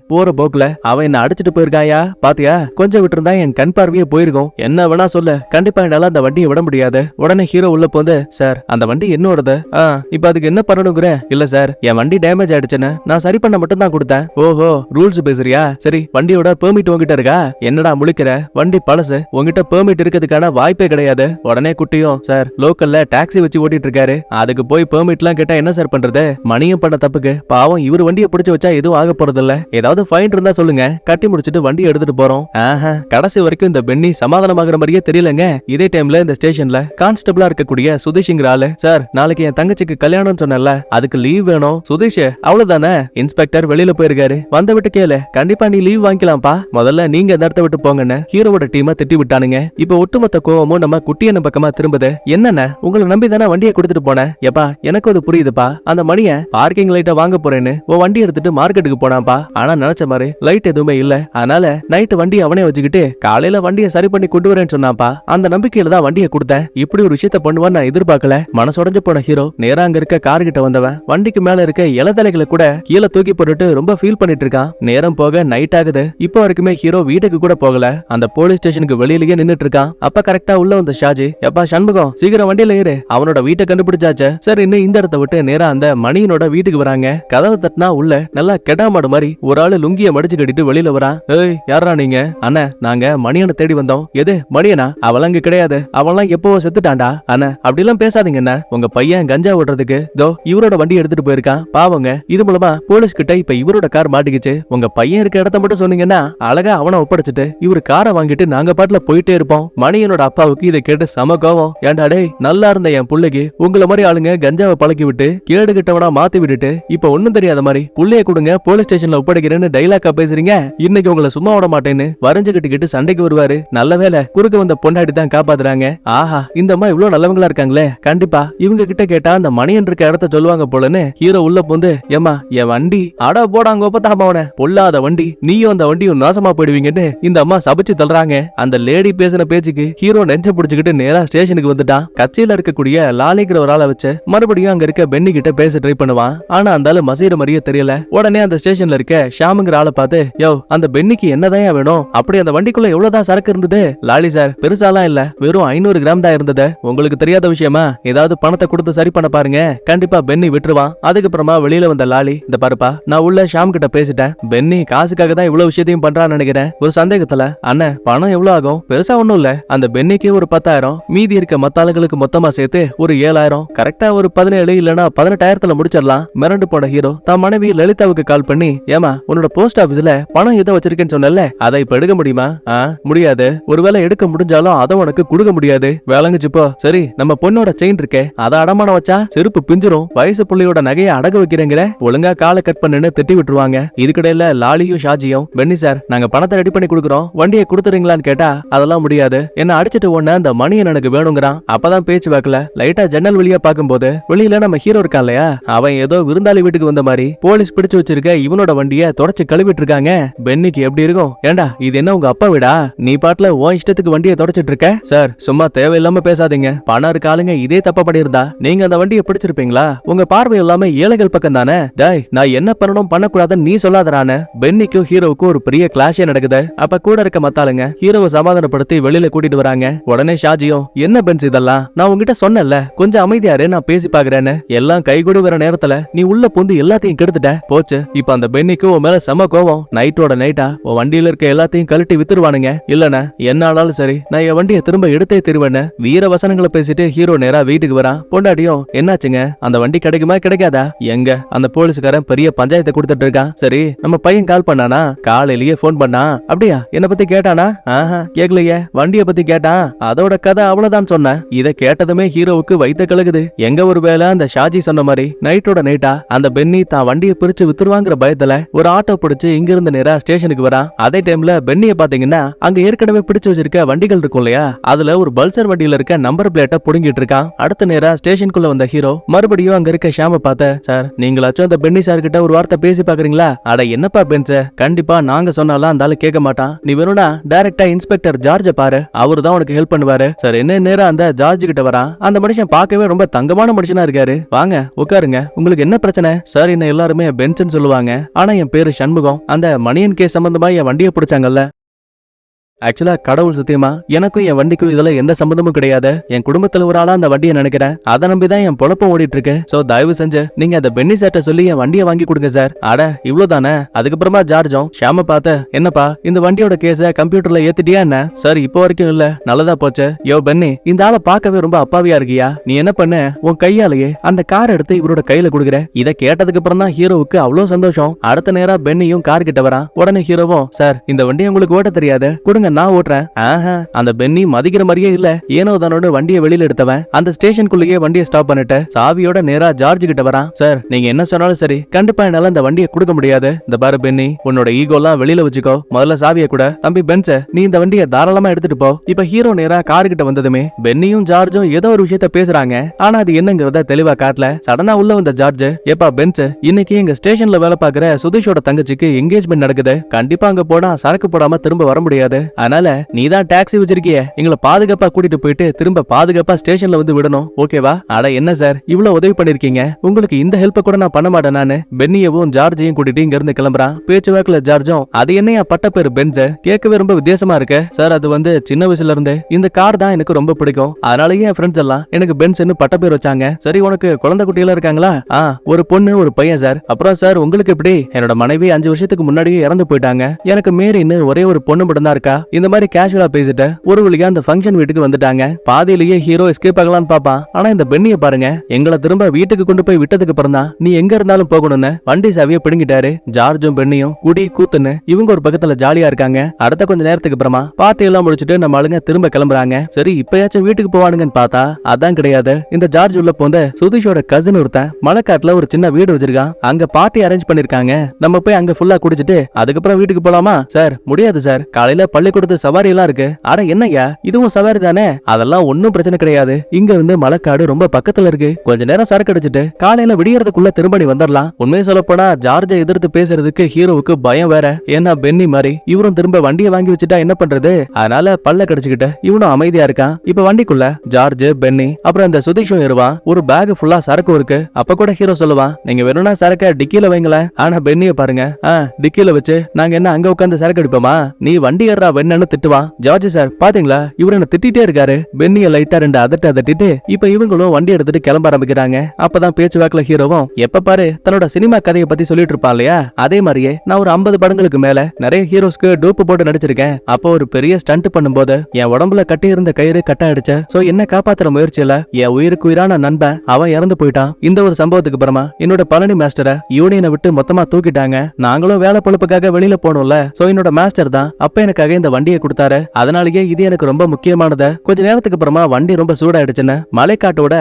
போற போக்குல அவன் என்ன அடிச்சிட்டு போயிருக்காயா பாத்தியா? கொஞ்சம் விட்டுருந்தா என் கண் பார்வையே போயிருக்கும். என்ன வேணா சொல்ல, கண்டிப்பா என்னால அந்த வண்டியை விட முடியாது. உடனே ஹீரோ உள்ள போந்து, சார் அந்த வண்டி என்னோடது. இப்ப அதுக்கு என்ன பண்ணணுங்கிற? இல்ல சார், என் வண்டி டேமேஜ் ஆயிடுச்சுன்னு நான் சரி பண்ண மட்டும் தான் கொடுத்தேன். ஓஹோ, ரூல்ஸ் பேசுறியா? சரி, வண்டியோட பெர்மிட் உங்ககிட்ட இருக்கா? என்னடா முழிக்கிற, வண்டி பழசு, உங்ககிட்ட பெர்மிட் இருக்கிறதுக்கான வாய்ப்பே கிடையாது. உடனே குட்டியும், சார் லோக்கல்ல டாக்ஸி வச்சு ஓட்டிட்டு இருக்காரு, அதுக்கு போய் பெர்மிட் எல்லாம் கேட்டா என்ன சார் பண்றது? மணியும் பண்ண தப்புக்கு பாவம் இவர் வண்டியை பிடிச்சு வச்சா எதுவும் ஆக போறது இல்ல. ஏதாவது ஃபைன் இருந்தா சொல்லுங்க, கட்டி முடிச்சிட்டு வண்டி எடுத்துட்டு போறோம். கடைசி வரைக்கும் இந்த பென்னி சமாதானமாகற மாதிரியே தெரியலங்க. இதே டைம்ல இந்த ஸ்டேஷன்ல கான்ஸ்டபிளா இருக்கக்கூடிய சுதீஷ்ங்கிற ஆளு, சார் நாளைக்கு என் தங்கச்சிக்கு கல்யாணம் சொன்னல, அதுக்கு லீவ் வேணும். சுதீஷ் அவ்வளவுதானே? இன்ஸ்பெக்டர் வெளியில போயிருக்காரு, வந்த விட்டு கேளு, கண்டிப்பா நீ லீவ் வாங்கிக்கலாம்ப்பா, முதல்ல நீங்க இந்த இடத்த விட்டு போங்கன்னு ஹீரோவோட டீமை திட்டி விட்டானுங்க. இப்ப ஒட்டுமொத்த கோவமும் நம்ம குட்டியன பக்கமா திரும்புது. என்னென்ன உங்களை நம்பி தானே வண்டியை கொடுத்துட்டு போனேன். எப்பா எனக்கு அது புரியுதுப்பா, அந்த மணிய பார்க்கிங் லைட்டை வாங்க போறேன்னு உன் வண்டி எடுத்துட்டு மார்க்கெட்டுக்கு போனாப்பா. ஆனா நினைச்ச மாதிரி லைட் எதுவுமே இல்ல, அதனால நைட்டு வண்டி அவனே வச்சுக்கிட்டு காலையில வண்டியை சரி பண்ணி கொண்டு வரேன்னு சொன்னாப்பா. அந்த நம்பிக்கையில தான் வண்டியை கொடுத்தேன். இப்படி ஒரு விஷயத்த பண்ணுவான்னு நான் எதிர்பார்க்கல. மனசுடைஞ்சு போன ஹீரோ நேரா அங்க இருக்க கார் கிட்ட வந்தவன் வண்டிக்கு மேல இருக்க இலதலைகளை கூட கீழே தூக்கி போட்டுட்டு ரொம்ப ஃபீல் பண்ணிட்டு இருக்கான். நேரம் போக நைட் ஆகுது. இப்போ வரைக்குமே ஹீரோ வீட்டுக்கு கூட போகல. அந்த போலீஸ் ஸ்டேஷனுக்கு வெளியிலேயே நின்னுட்டு இருக்கான். அப்ப கரெக்டா உள்ள வந்த ஷாஜி, எப்பா சண்முகம் சீக்கிரம் வண்டியில ஏறு, அவனோட வீட்டை கண்டுபிடிச்சாச்சு. சரி, இன்னும் இந்த இடத்த விட்டு நேரா அந்த மணியனோட வீட்டுக்கு வராங்க. கதவை தட்டினா உள்ள நல்லா கெடாமாடு மாதிரி ஒரு ஆளு லுங்கிய மடிச்சு கட்டிட்டு வெளியில வரான். ஏய் யாரா நீங்க? அண்ணா நாங்க மணியனை தேடி வந்தோம். எது மணியனா? அவெல்லாம் இங்க கிடையாது, அவெல்லாம் எப்பவோ செத்துட்டான்டா. அண்ணா அப்படிலாம் பேசாதீங்க அண்ணா, உங்க பையன் கஞ்சா ஓட்டுறதுக்கு தோ இவரோட வண்டி எடுத்துட்டு போயிருக்கான் பாவங்க. இது மூலமா போலீஸ் கிட்ட இப்ப இவரோட கார் மாட்டிக்கிச்சு. உங்க பையன் இருக்க இடத்த மட்டும் சொன்னீங்கன்னா அழகா அவனை ஒப்படைச்சிட்டு இவரு காரை வாங்கிட்டு நாங்க பாட்டுல போயிட்டே இருப்போம். மணியனோட அப்பாவுக்கு இதை கேட்டு சம கோவம். ஏன்டா டேய், நல்லா இருந்த என் புள்ளைக்கு உங்களை மாதிரி ஆளுங்க கஞ்சாவை பழக்கி விட்டு கேடு கிட்டவனா மாத்தி விட்டுட்டு இப்ப ஒண்ணும் தெரியாத மாதிரி புள்ளைய கொடுங்க போலீஸ் ஸ்டேஷன்ல ஒப்படைக்கிறேன்னு டைலாக்கா பேசுறீங்க. இன்னைக்கு உங்களை சும்மா விட மாட்டேன்னு வரைஞ்சுகிட்டு சண்டைக்கு வருவாரு. நல்ல வேலை குறுக்க வந்த பொண்டாட்டி தான் காப்பாத்துறாங்க. ஆஹா, இந்த அம்மா இவ்வளவு நல்லவங்களா இருக்காங்களே, கண்டிப்பா இவங்க கிட்ட கேட்டா அந்த மணியன் இருக்க இடத்த சொல்லுவாங்க போலன்னு ஹீரோ உள்ள போந்து, ஏமா என் வண்டி அட போடாங்க ஒப்பத்தாமவன பொல்லாத வண்டி, நீயும் அந்த வண்டியும் நாசமா போயிடுவீங்கன்னு இந்த அம்மா சபிச்சு தள்ளுறாங்க. அந்த லேடி பேசின பேச்சுக்கு ஹீரோ நெஞ்ச புடிச்சுக்கிட்டு நேரா ஸ்டேஷனுக்கு வந்துட்டான். கட்சியில இருக்கக்கூடிய லாலிங்கிற ஒரு ஆளை வச்சு மறுபடியும் அங்க இருக்க பென்னி கிட்ட பேச ட்ரை பண்ணுவான். ஆனா அந்த ஆளு மசீர மாதிரியே தெரியல. உடனே அந்த ஸ்டேஷன்ல இருக்க ஷாமுங்கிற ஆளை பார்த்து, யோ அந்த பென்னிக்கு என்னதான் வேணும்? அப்படி அந்த வண்டிக்குள்ள எவ்வளவுதான் சரக்கு இருந்தது? லாலி சார் பெருசாலாம் இல்ல, வெறும் 500 கிராம் தான் இருந்தது. உங்களுக்கு தெரியாத விஷயமா? ஏதாவது பணத்தை கொடுத்து சரி பண்ண பாருங்க, கண்டிப்பா பென்னி விட்டுருவான். அதுக்கப்புறமா வெளியில வந்த லாலி, இந்த பாருப்பா நான் உள்ள ஷாம் கிட்ட பேசிட்டேன், பென்னி காசுக்காக தான் இவ்வளவு விஷயத்தையும் பண்றான்னு நினைக்கிறேன். ஒரு சந்தேகத்துல, அண்ணன் பணம் எவ்வளவு ஆகும்? பெருசா ஒண்ணும் இல்ல, அந்த பென்னிக்கு ஒரு 10,000, மீதி இருக்க மத்த ஆளுங்களுக்கு மொத்தமா சேர்த்து ஒரு 7,000, கரெக்டா ஒரு 17 இல்லனா 18,000த்துல முடிச்சிடலாம். மிரண்டு போன ஹீரோ தன் மனைவி லலிதாவுக்கு கால் பண்ணி, ஏமா உன்னோட போஸ்ட் ஆபீஸ்ல பணம் எதை வச்சிருக்கேன்னு சொன்னல, அதை இப்ப எடுக்க முடியுமா? முடியாது. ஒருவேளை எடுக்க முடிஞ்சாலும் அதை உனக்கு கொடுக்க முடியாது. வேலைங்குச்சுப்போ. சரி, நம்ம பொண்ணோட செயின் இருக்கே, அதை அடமானம் வச்சா செருப்பு பிஞ்சிரும். வயசு புள்ளையோட நகையை அடகு வைக்கிறேங்கிற, ஒழுங்கா காலை கட் பண்ணுன்னு திட்டி விட்டுருவாங்க. இதுக்கிடையில லாலியும் ஷாஜியும், பென்னி சார் நாங்க பணத்தை ரெடி பண்ணி கொடுக்குறோம், வண்டியை கொடுத்துறீங்களான்னு கேட்டா அதெல்லாம் முடியாது, என்ன அடிச்சிட்டு ஒண்ணு அந்த மணியன் எனக்கு வேணுங்கிறான். அப்பதான் பேச்சு வாக்கல லைட்டா ஜன்னல் வழியா பாக்கும்போது வெளியில நம்ம ஹீரோ இருக்கான் இல்லையா, அவன் ஏதோ விருந்தாளி வீட்டுக்கு வந்த மாதிரி போலீஸ் பிடிச்சு வச்சிருக்க இவனோட வண்டியை தொடச்சு தொடச்சு கழுவிட்டு இருக்காங்க. பென்னிக்கு எப்படி இருக்கும்? ஏண்டா இது என்ன உங்க அப்பா வீடா? நீ பாட்டுல உன் இஷ்டத்துக்கு வண்டியை தொடச்சிட்டு இருக்க. சார் சும்மா தேவையில்லாம பேசாதீங்க. பணம் இருக்க ஆளுங்க இதே தப்பா பண்ணியிருந்தா நீங்க அந்த வண்டியை பிடிச்சிருப்பீங்களா? உங்க பார்வை எல்லாமே ஏழைகள் பக்கம் தானே. டேய் நான் என்ன பண்ணணும் பண்ணக்கூடாதுன்னு நீ சொல்லாதரானு பென்னிக்கும் ஹீரோவுக்கும் ஒரு பெரிய கிளாஷே நடக்குது. அப்ப கூட இருக்க மத்தாளுங்க ஹீரோவை சமாதானப்படுத்தி வெளியில கூட்டிட்டு வராங்க. உடனே ஷாஜியும் என்ன பென்ஸ் இதெல்லாம்? நான் உங்ககிட்ட சொன்னேன்ல கொஞ்சம் அமைதியாரு, நான் பேசி பாக்குறேன்னு. எல்லாம் கைகூடி வர நேரத்துல நீ உள்ள பூந்து எல்லாத்தையும் கெடுத்துட்ட. போச்சு இப்ப அந்த பென்னிக்கு உன் மேல செம கோவம். நைட்டோட நைட்டா உன் வண்டியில இருக்க எல்லாத்தையும் கழட்டி வித்துருவானுங்க. இல்லனா என்ன ஆனாலும் சரி நான் என் வண்டியை திரும்ப எடுத்தே திருவேன்னு வீர வசனங்களை பேசிட்டு ஹீரோ நேரா வீட்டுக்கு வரான். பொண்டாட்டியும் என்னாச்சுங்க அந்த வண்டி கிடைக்குமா கிடைக்காதா? எங்க அந்த போலீஸ்காரன் பெரிய பஞ்சாயத்தை கொடுத்துட்டு இருக்கான். சரி நம்ம பையன் கால் பண்ணானா? காலையிலேயே போன் பண்ணா. அப்படியா என்ன பத்தி கேட்டானா? ஆஹா கேக்கலையே. வண்டியை பத்தி கேட்டான். அதோட கதை அவ்வளவுதான் சொன்ன. இத கேட்டதுமே ஹீரோவுக்கு வைத்த கலகுது. எங்க ஒரு வேலை அந்த ஷாஜி சொன்ன மாதிரி நைட்டோட நைட்டா அந்த பென்னி தான் வண்டியை பிரிச்சு வித்துருவாங்கிற பயத்துல ஒரு ஆட்டோ பிடிச்சு இங்க இருந்து நேரா ஸ்டேஷனுக்கு வரான். அதே டைம்ல பென்னியை பாத்தீங்கன்னா அங்க ஏற்கனவே பிடிச்சு வச்சிருக்க வண்டிகள் இருக்கும் இல்லையா, அதுல ஒரு பல்சர் வண்டியில இருக்க நம்பர் பிளேட்டை புடுங்கிட்டு இருக்கான். அடுத்த நேரா ஸ்டேஷனுக்குள்ள வந்த ஹீரோ மறுபடியும் அங்க இருக்க ஷாம பார்த்த, சார் நீங்களாச்சும் அந்த பென்னி சார் கிட்ட ஒரு வார்த்தை பேசி பாக்குறீங்களா? அட என்னப்பா பென்ஸ், கண்டிப்பா நாங்க சொன்னாலும் அந்த ஆளு கேட்க மாட்டான். நீ வேணும்னா டைரக்டா இன்ஸ்பெக்டர் ஜார்ஜ பாரு, அவரு தான் உனக்கு ஹெல்ப் பண்ணுவாரு. சார் என்ன நேரா அந்த ஜார்ஜ் கிட்ட வரான். அந்த மனுஷன் பார்க்கவே ரொம்ப தங்கமான மனுஷனா இருக்காரு. வாங்க உட்காருங்க, உங்களுக்கு என்ன பிரச்சனை? சார் என்ன எல்லாருமே பென்ஸ்ன்னு சொல்லுவாங்க, ஆனா என் பேரு சண்முகம். அந்த மணியன் கேஸ் சம்பந்தமா என் வண்டியை பிடிச்சாங்கல்ல, ஆக்சுவலா கடவுள் சத்தியமா எனக்கும் என் வண்டிக்கும் இதுல எந்த சம்பந்தமும் கிடையாது. என் குடும்பத்துல ஒரு ஆளா அந்த வண்டியை நினைக்கிறேன். அதை நம்பிதான் என் பொழப்பம் ஓடிட்டு இருக்கு. சோ தயவு செஞ்சு நீங்க அந்த பென்னி சார்ட்ட சொல்லி என் வண்டியை வாங்கி கொடுங்க சார். அட இவ்வளவுதானே? அதுக்கப்புறமா ஜார்ஜும் ஷாம பார்த்த, என்னப்பா இந்த வண்டியோட கேஸ கம்ப்யூட்டர்ல ஏத்திட்டியா என்ன? சார் இப்போ வரைக்கும் இல்ல, நல்லதா போச்சு. யோ பென்னி இந்த ஆளை பார்க்கவே ரொம்ப அப்பாவியா இருக்கியா? நீ என்ன பண்ண, உன் கையாலேயே அந்த கார் எடுத்து இவரோட கையில கொடுக்குற. இதை கேட்டதுக்கு அப்புறம் தான் ஹீரோவுக்கு அவ்வளவு சந்தோஷம். அடுத்த நேரம் பென்னியும் கார் கிட்ட வரான். உடனே ஹீரோவும், சார் இந்த வண்டி உங்களுக்கு ஓட்ட தெரியாது, கொடுங்க நான் ஓட்டுறேன். அந்த பென்னி மதிக்கிற மாதிரியே இல்ல. ஏனோ தானோட வண்டியை வெளியில எடுத்தவன் அந்த ஸ்டேஷனுக்குள்ளேயே வண்டியை ஸ்டாப் பண்ணிட்டு சாவியோட நேரா ஜார்ஜ் கிட்ட வரான். சார் நீங்க என்ன சொன்னாலும் சரி, கண்டிப்பா என்னால இந்த வண்டியை கொடுக்க முடியாது. இந்த பாரு பென்னி, உன்னோட ஈகோலாம் வெளியில வச்சுக்கோ. முதல்ல சாவியை கூட. தம்பி பென்ஸ், நீ இந்த வண்டியை தாராளமா எடுத்துட்டு போ. இப்ப ஹீரோ நேரா கார் கிட்ட வந்ததுமே பென்னியும் ஜார்ஜும் ஏதோ ஒரு விஷயத்த பேசுறாங்க. ஆனா அது என்னங்கறத தெளிவா காட்டல. சடனா உள்ள வந்த ஜார்ஜ், ஏப்பா பென்ஸ், இன்னைக்கு எங்க ஸ்டேஷன்ல வேலை பாக்குற சுதீஷோட தங்கச்சிக்கு என்கேஜ்மெண்ட் நடக்குது. கண்டிப்பா அங்க போனா சரக்கு போடாம திரும்ப வர முடியாது. அதனால நீதான் டாக்ஸி வச்சிருக்கிய, எங்களை பாதுகாப்பா கூட்டிட்டு போயிட்டு திரும்ப பாதுகாப்பா ஸ்டேஷன்ல வந்து விடணும், ஓகேவா? அட என்ன சார் இவ்வளவு உதவி பண்ணிருக்கீங்க, உங்களுக்கு இந்த ஹெல்ப் கூட நான் பண்ண மாட்டேன். நானு பென்னியவும் ஜார்ஜையும் கூட்டிட்டு இங்க இருந்து கிளம்புறான். பேச்சுவாக்குல ஜார்ஜும், அது என்னையா பட்ட பேரு பென்ஸ், கேட்கவே ரொம்ப வித்தியாசமா இருக்கு. சார் அது வந்து சின்ன வயசுல இருந்து இந்த கார் தான் எனக்கு ரொம்ப பிடிக்கும், அதனாலயே என் ஃப்ரெண்ட்ஸ் எல்லாம் எனக்கு பென்ஸ்னு பட்ட பேர் வச்சாங்க. சரி உனக்கு குழந்தை குட்டியெல்லாம் இருக்காங்களா? ஒரு பொண்ணு ஒரு பையன் சார். அப்புறம் சார் உங்களுக்கு எப்படி? என்னோட மனைவி 5 வருஷத்துக்கு முன்னாடியே இறந்து போயிட்டாங்க. எனக்கு மேரின்னு ஒரே ஒரு பொண்ணு மட்டும் தான் இருக்கா. இந்த மாதிரி கேஷுவலா பேசிட்டு ஒரு வழியா அந்த ஃபங்க்ஷன் வீட்டுக்கு வந்துட்டாங்க. பாதியிலேயே ஹீரோ எஸ்கேப் ஆகலாம்னு பாப்பான். ஆனா இந்த பென்னியை பாருங்க, எங்களை திரும்ப வீட்டுக்கு கொண்டு போய் விட்டதுக்கு அப்புறம் தான் நீ எங்க இருந்தாலும் போகணும்னு வண்டி சாவியை பிடுங்கிட்டாரு. ஜார்ஜும் பென்னியும் குடி கூத்துன்னு இவங்க ஒரு பக்கத்துல ஜாலியா இருக்காங்க. அடுத்த கொஞ்ச நேரத்துக்கு அப்புறமா பார்ட்டி எல்லாம் முடிச்சுட்டு நம்ம ஆளுங்க திரும்ப கிளம்புறாங்க. சரி இப்பயாச்சும் வீட்டுக்கு போவானுங்கன்னு பார்த்தா அதான் கிடையாது. இந்த ஜார்ஜ் உள்ள போந்த சுதீஷோட கசின் ஒருத்தன் மலைக்காட்டுல ஒரு சின்ன வீடு வச்சிருக்கான். அங்க பார்ட்டி அரேஞ்ச் பண்ணிருக்காங்க. நம்ம போய் அங்க ஃபுல்லா குடிச்சிட்டு அதுக்கப்புறம் வீட்டுக்கு போலாமா? சார் முடியாது சார், காலையில பள்ளிக்கூடத்து சவாரி எல்லாம் இருக்கு. அட என்னய்யா இதுவும் சவாரி தானே? அதெல்லாம் ஒன்னும் பிரச்சனை கிடையாது. இங்க இருந்து மலைக்காடு ரொம்ப பக்கத்துல இருக்கு. கொஞ்ச நேரம் சரக்கு அடிச்சிட்டு காலையில விடியறதுக்குள்ள திரும்ப நீ வந்துடலாம். உண்மையை சொல்ல போனா ஜார்ஜை எதிர்த்து பேசுறதுக்கு ஹீரோவுக்கு பயம் வேற. ஏன்னா பென்னி மாதிரி இவரும் திரும்ப வண்டியை வாங்கி வச்சுட்டா என்ன பண்றது? அதனால பல்ல கடிச்சுக்கிட்டு இவனும் அமைதியா இருக்கான். இப்ப வண்டிக்குள்ள ஜார்ஜ், பென்னி அப்புறம் அந்த சுதீஷும் ஏறுவான். ஒரு பேக் ஃபுல்லா சரக்கு இருக்கு. அப்ப கூட ஹீரோ சொல்லுவான், நீங்க வேணும்னா சரக்க டிக்கில வைங்களேன். ஆனா பென்னிய பாருங்க, டிக்கில வச்சு நாங்க என்ன அங்க உட்கார்ந்து சரக்கு அடிப்போமா? நீ வண்டி ஏறா வெண்ணன்னு திட்டுவான். ஜார்ஜ் சார் பாத்தீங்களா இவரு என்ன திட்டிட்டே இருக்காரு. பென்னிய லைட்டா 2 அதட்டிட்டு இப்ப இவங்களும் வண்டி எடுத்துட்டு கிளம்ப ஆரம்பிக்கிறாங்க. அப்பதான் பேச்சுவாக்குல ஹீரோவும் எப்ப பாரு தன்னோட சினிமா கதையை பத்தி சொல்லிட்டு இருப்பான் இல்லையா, அதே மாதிரியே நான் ஒரு 50 படங்களுக்கு மேல நிறைய ஹீரோஸ்க்கு டூப்பு போட்டு நடிச்சிருக்கேன். அப்போ ஒரு பெரிய ஸ்டண்ட் பண்ணும்போது என் உடம்புல கட்டி இருந்த கயிறு கட்ட ஆயிடுச்சு. சோ என்ன காப்பாத்துற முயற்சியில என் உயிருக்கு உயிரான நண்பன் அவன் இறந்து போயிட்டான். இந்த ஒரு சம்பவத்துக்கு அப்புறமா என்னோட பழனி மாஸ்டரை யூனியனை விட்டு மொத்தமா தூக்கிட்டாங்க. நாங்களும் வேலை பொழப்புக்காக வெளியில போனோம்ல, சோ என்னோட மாஸ்டர் தான் அப்ப எனக்காக இந்த வண்டியை கொடுத்தாரு. அதனாலயே இது எனக்கு ரொம்ப முக்கியமானது. கொஞ்ச நேரத்துக்கு அப்புறமா வண்டி ரொம்ப சூடாயிடுச்சுன்னு மலைக்காட்டோட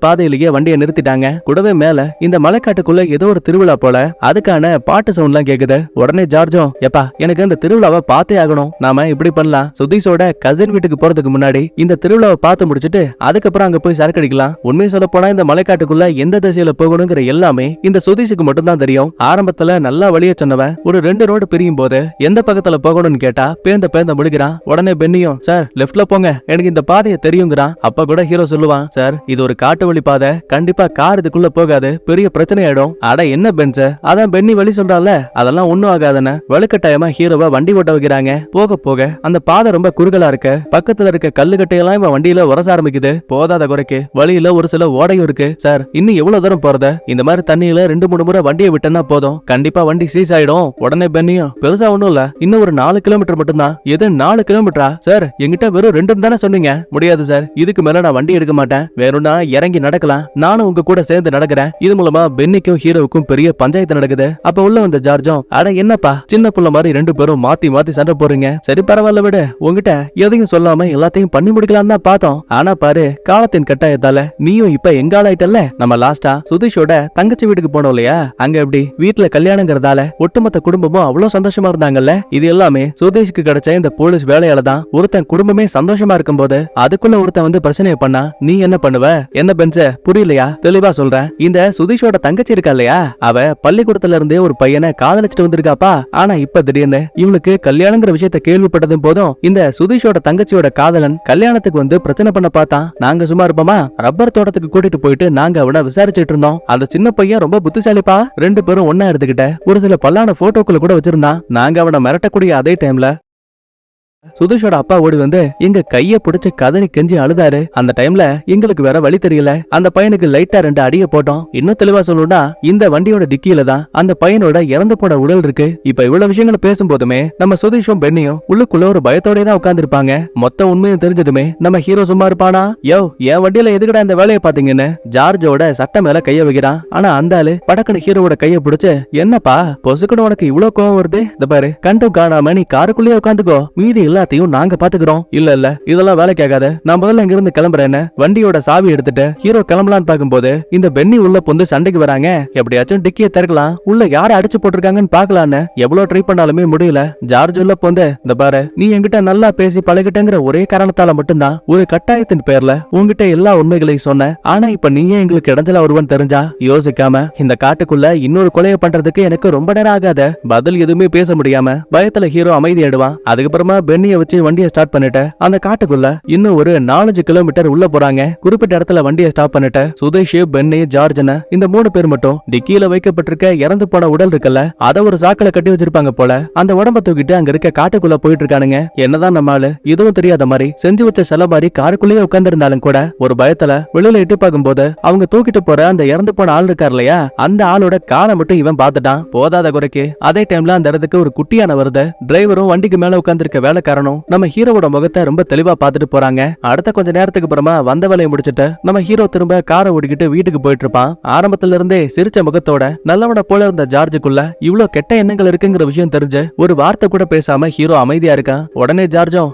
பாதையிலேயே வண்டியை நிறுத்திட்டாங்க. கூடவே மேல இந்த மலைக்காட்டுக்குள்ள ஏதோ ஒரு திருவிழா போல அதுக்கான பாட்டு சவுண்ட்லாம் கேக்குது. உடனே ஜார்ஜும், எப்பா எனக்கு இந்த திருவிழாவை பார்த்தே ஆகணும், நாம இப்படி பண்ணலாம், சுதீஷோட கசின் வீட்டுக்கு போறதுக்கு முன்னாடி இந்த திருவிழாவை பார்த்து முடிச்சிட்டு அதுக்கப்புறம் அங்க போய் சரக்கு அடிக்கலாம். உண்மையை சொல்ல போனா இந்த மலைக்காட்டுக்குள்ள எந்த திசையில போகணுங்கிற எல்லாமே இந்த சுதீஷுக்கு மட்டும் தான் தெரியும். ஆரம்பத்துல நல்லா வழிய சொன்னவன் ஒரு 2 ரோடு பிரியும் போது எந்த பக்கத்துல போகணும்னு கேட்டா பேந்த முழுகிறான். உடனே பென்னியும், சார் லெஃப்ட்ல போங்க, எனக்கு இந்த பாதையை தெரியுங்கிறான். அப்ப கூட ஹீரோ சொல்லுவான், சார் இது ஒரு காட்டு வழி பாதை, கண்டிப்பா கார் இதுக்குள்ள போகாது, பெரிய பிரச்சனை ஆயிடும். அட என்ன பென்ஸ், அதான் பென்னி வழி சொல்றால, அதெல்லாம் ஒண்ணும் ஆகாதுன்னு வலுக்கட்டாயமா ஹீரோவை வண்டி ஓட்ட வைக்கிறாங்க. போக போக அந்த பாதை ரொம்ப குறுகலா இருக்கு. பக்கத்துல இருக்க கல்லுக்கட்டையெல்லாம் இவன் வண்டியில உரச ஆரம்பிக்குது. போதாத குறைக்கு வழியில ஒரு சில ஓடையும் இருக்கு. சார் இன்னும் எவ்வளவு தூரம் போறத, இந்த மாதிரி தண்ணியில 2-3 முறை வண்டியை விட்டனா போதும், கண்டிப்பா வண்டி சீஸ் ஆயிடும். உடனே பென்னியும், பெருசா ஒண்ணும் இல்ல, இன்னும் ஒரு 4 கிலோமீட்டர் மட்டும்தான். எது 4 கிலோமீட்டரா சார், என்கிட்ட வெறும் 2 தானே சொன்னீங்க. முடியாது சார், இதுக்கு மேல நான் வண்டி எடுக்க மாட்டேன், வேணும்னா இறங்கி நடக்கலாம், நானும் உங்க கூட சேர்ந்து நடக்கிறேன். இது மூலமா பென்னிக்கும் ஹீரோவுக்கும் பெரிய பஞ்சாயத்து நடக்குது. அப்ப உள்ள வந்த ஜார்ஜும், அட என்னப்பா சின்ன புள்ள மாதிரி 2 பேரும் மாத்தி மாத்தி சண்டை போறீங்க, சரி பரவாயில்ல விடு, உங்ககிட்ட எதையும் சொல்லாம எல்லாத்தையும் பண்ணி முடிக்கலாம் தான் பார்த்தோம். ஆனா பாரு, காலத்தின் கட்டாயத்தால நீயும் இப்ப எங்க ஆளாயிட்டல்ல. நம்ம லாஸ்டா சுதீஷோட தங்கச்சி வீட்டுக்கு போனோம் இல்லையா, அங்க எப்படி வீட்டுல கல்யாணங்கிறதால ஒட்டுமொத்த குடும்பமும் அவ்வளவு சந்தோஷமா இருந்தாங்கல்ல. இது எல்லாமே சுதீஷ்க்கு கிடைச்ச இந்த போலீஸ் வேலையால தான். ஒருத்தன் குடும்பமே சந்தோஷமா இருக்கும் போது அதுக்குள்ள ஒருத்தன் வந்து பிரச்சனையை பண்ணா நீ என்ன பண்ணுவ? என்ன பெஞ்ச, புரியலையா? தெளிவா சொல்றேன். இந்த சுதீஷோட தங்கச்சி இருக்கா இல்லையா, அவ பள்ளிக்கூடத்துல இருந்தே ஒரு பையனை காதலிச்சுட்டு வந்திருக்காப்பா. ஆனா இப்ப திடீர்னு இவளுக்கு கல்யாணங்கிற விஷயத்த கேள்விப்பட்டதும் போதும் இந்த சுதீஷோட தங்கச்சியோட காதலன் கல்யாணத்துக்கு வந்து பிரச்சனை பண்ண பார்த்தான். நாங்க சும்மா இருப்போமா? ரப்பர் தோட்டத்துக்கு கூட்டிட்டு போயிட்டு நாங்க அவனை விசாரிச்சுட்டு இருந்தோம். அந்த சின்ன பையன் ரொம்ப புத்திசாலிப்பா. 2 பேரும் ஒன்னா எடுத்துக்கிட்ட ஒரு சில பல்லான போட்டோக்களை கூட வச்சிருந்தான். நாங்க அவனை மிரட்டக்கூடிய அதே டைம்ல சுதீஷோட அப்பா ஓடி வந்து எங்க கைய பிடிச்சு கதறி கெஞ்சி அழுதாரு. அந்த டைம்ல எங்களுக்கு வேற வழி தெரியல, அந்த பையனுக்கு லைட்டா 2 அடியை போட்டோம். இன்னும் தெளிவா சொல்லணும்னா இந்த வண்டியோட டிக்கியில தான் அந்த பையனோட இறந்து போன உடல் இருக்கு. இப்ப இவ்வளவு விஷயங்களை பேசும் போதுமே நம்ம சுதீஷும் பென்னியும் உள்ளுக்குள்ள ஒரு பயத்தோட தான் உட்கார்ந்துருப்பாங்க. மொத்த உண்மையும் தெரிஞ்சதுமே நம்ம ஹீரோ சும்மா இருப்பானா? யோ என் வண்டியில எதுக்கடா இந்த வேலையை பாத்தீங்கன்னு ஜார்ஜோட சட்டை மேல கைய வைக்கிறான். ஆனா அந்த ஆளு படக்குன்னு ஹீரோவோட கைய பிடிச்சு, என்னப்பா பொசுக்கணும் உனக்கு இவ்வளவு கோவம் வருது, இந்த பாரு கண்டும் காணாம நீ காருக்குள்ளேயே உட்காந்துக்கோ, மீதி எல்லாத்தையும் நாங்க பாத்துக்கிறோம். இல்ல இதெல்லாம் வேலைக்கு ஆகாது, நான் முதல்ல இங்க இருந்து கிளம்புறேன்னு வண்டியோட சாவி எடுத்துட்டு ஹீரோ கிளம்பலான்னு பாக்கும்போது இந்த பென்னி உள்ள பொந்து சண்டைக்கு வராங்க. எப்படியாச்சும் டிக்கியை திறக்கலாம், உள்ள யார அடிச்சு போட்டிருக்காங்கன்னு பாக்கலான்னு எவ்வளவு ட்ரை பண்ணாலுமே முடியல. ஜார்ஜ் உள்ள பொந்து, இந்த பாரு நீ என்கிட்ட நல்லா பேசி பழகிட்டங்கிற ஒரே காரணத்தால மட்டும்தான் ஒரு கட்டாயத்தின் பேர்ல உங்ககிட்ட எல்லா உண்மைகளையும் சொன்ன. ஆனா இப்ப நீயே எங்களுக்கு இடைஞ்சலா வருவன்னு தெரிஞ்சா யோசிக்காம இந்த காட்டுக்குள்ள இன்னொரு கொலையை பண்றதுக்கு எனக்கு ரொம்ப நேரம் ஆகாத. பதில் எதுவுமே பேச முடியாம பயத்துல ஹீரோ அமைதியாடுவான். அதுக்கப்புறமா பென்னியை வச்சு வண்டியை ஸ்டார்ட் பண்ணிட்டு அந்த காட்டுக்குள்ள இன்னும் ஒரு 4-5 கிலோமீட்டர் உள்ள போறாங்க. குறிப்பிட்ட இடத்துல வண்டியை ஸ்டாப் பண்ணிட்டு சுதேஷ், பென்னி, ஜார்ஜ்னு இந்த 3 பேர் மட்டும் டிக்கியில வைக்கப்பட்டிருக்க இறந்து போன உடல் இருக்குல்ல அத ஒரு சாக்கல கட்டி வச்சிருப்பாங்க போல. அந்த உடம்ப தூக்கிட்டு அங்க இருக்க காட்டுக்குள்ள போயிட்டு இருக்கானுங்க. என்னதான் நம்மால இதுவும் தெரியாத மாதிரி செஞ்சு வச்ச சில மாதிரி காருக்குள்ளேயே உட்கார்ந்து இருந்தாலும் கூட ஒரு பயத்துல வெளியில எட்டி பார்க்கும் போது அவங்க தூக்கிட்டு போற அந்த இறந்து போன ஆள் இருக்காரு இல்லையா, அந்த ஆளோட காலை மட்டும் இவன் பார்த்துட்டான். போதாத குறைக்கு அதே டைம்ல அந்த இடத்துக்கு ஒரு குட்டியான வருது. டிரைவரும் வண்டிக்கு மேல உட்கார்ந்து இருக்க வேலைக்காரனும் நம்ம ஹீரோவோட முகத்தை ரொம்ப தெளிவா பார்த்துட்டு போறாங்க. அடுத்த கொஞ்ச நேரத்துக்கு அப்புறமா வந்த வேலையை முடிச்சிட்டு நம்ம ஹீரோ திரும்ப காரை ஓடிக்கிட்டு வீட்டுக்கு போயிட்டு இருப்பான். ஆரம்பத்துல இருந்தே சிரிச்ச முகத்தோட நல்லவன போல இருந்த ஜார்ஜுக்குள்ள இவ்வளவு கெட்ட எண்ணங்கள் இருக்குங்கிற விஷயம் தெரிஞ்சு ஒரு வார்த்தை கூட பேசாம ஹீரோ அமைதியா இருக்கான். உடனே ஜார்ஜும்,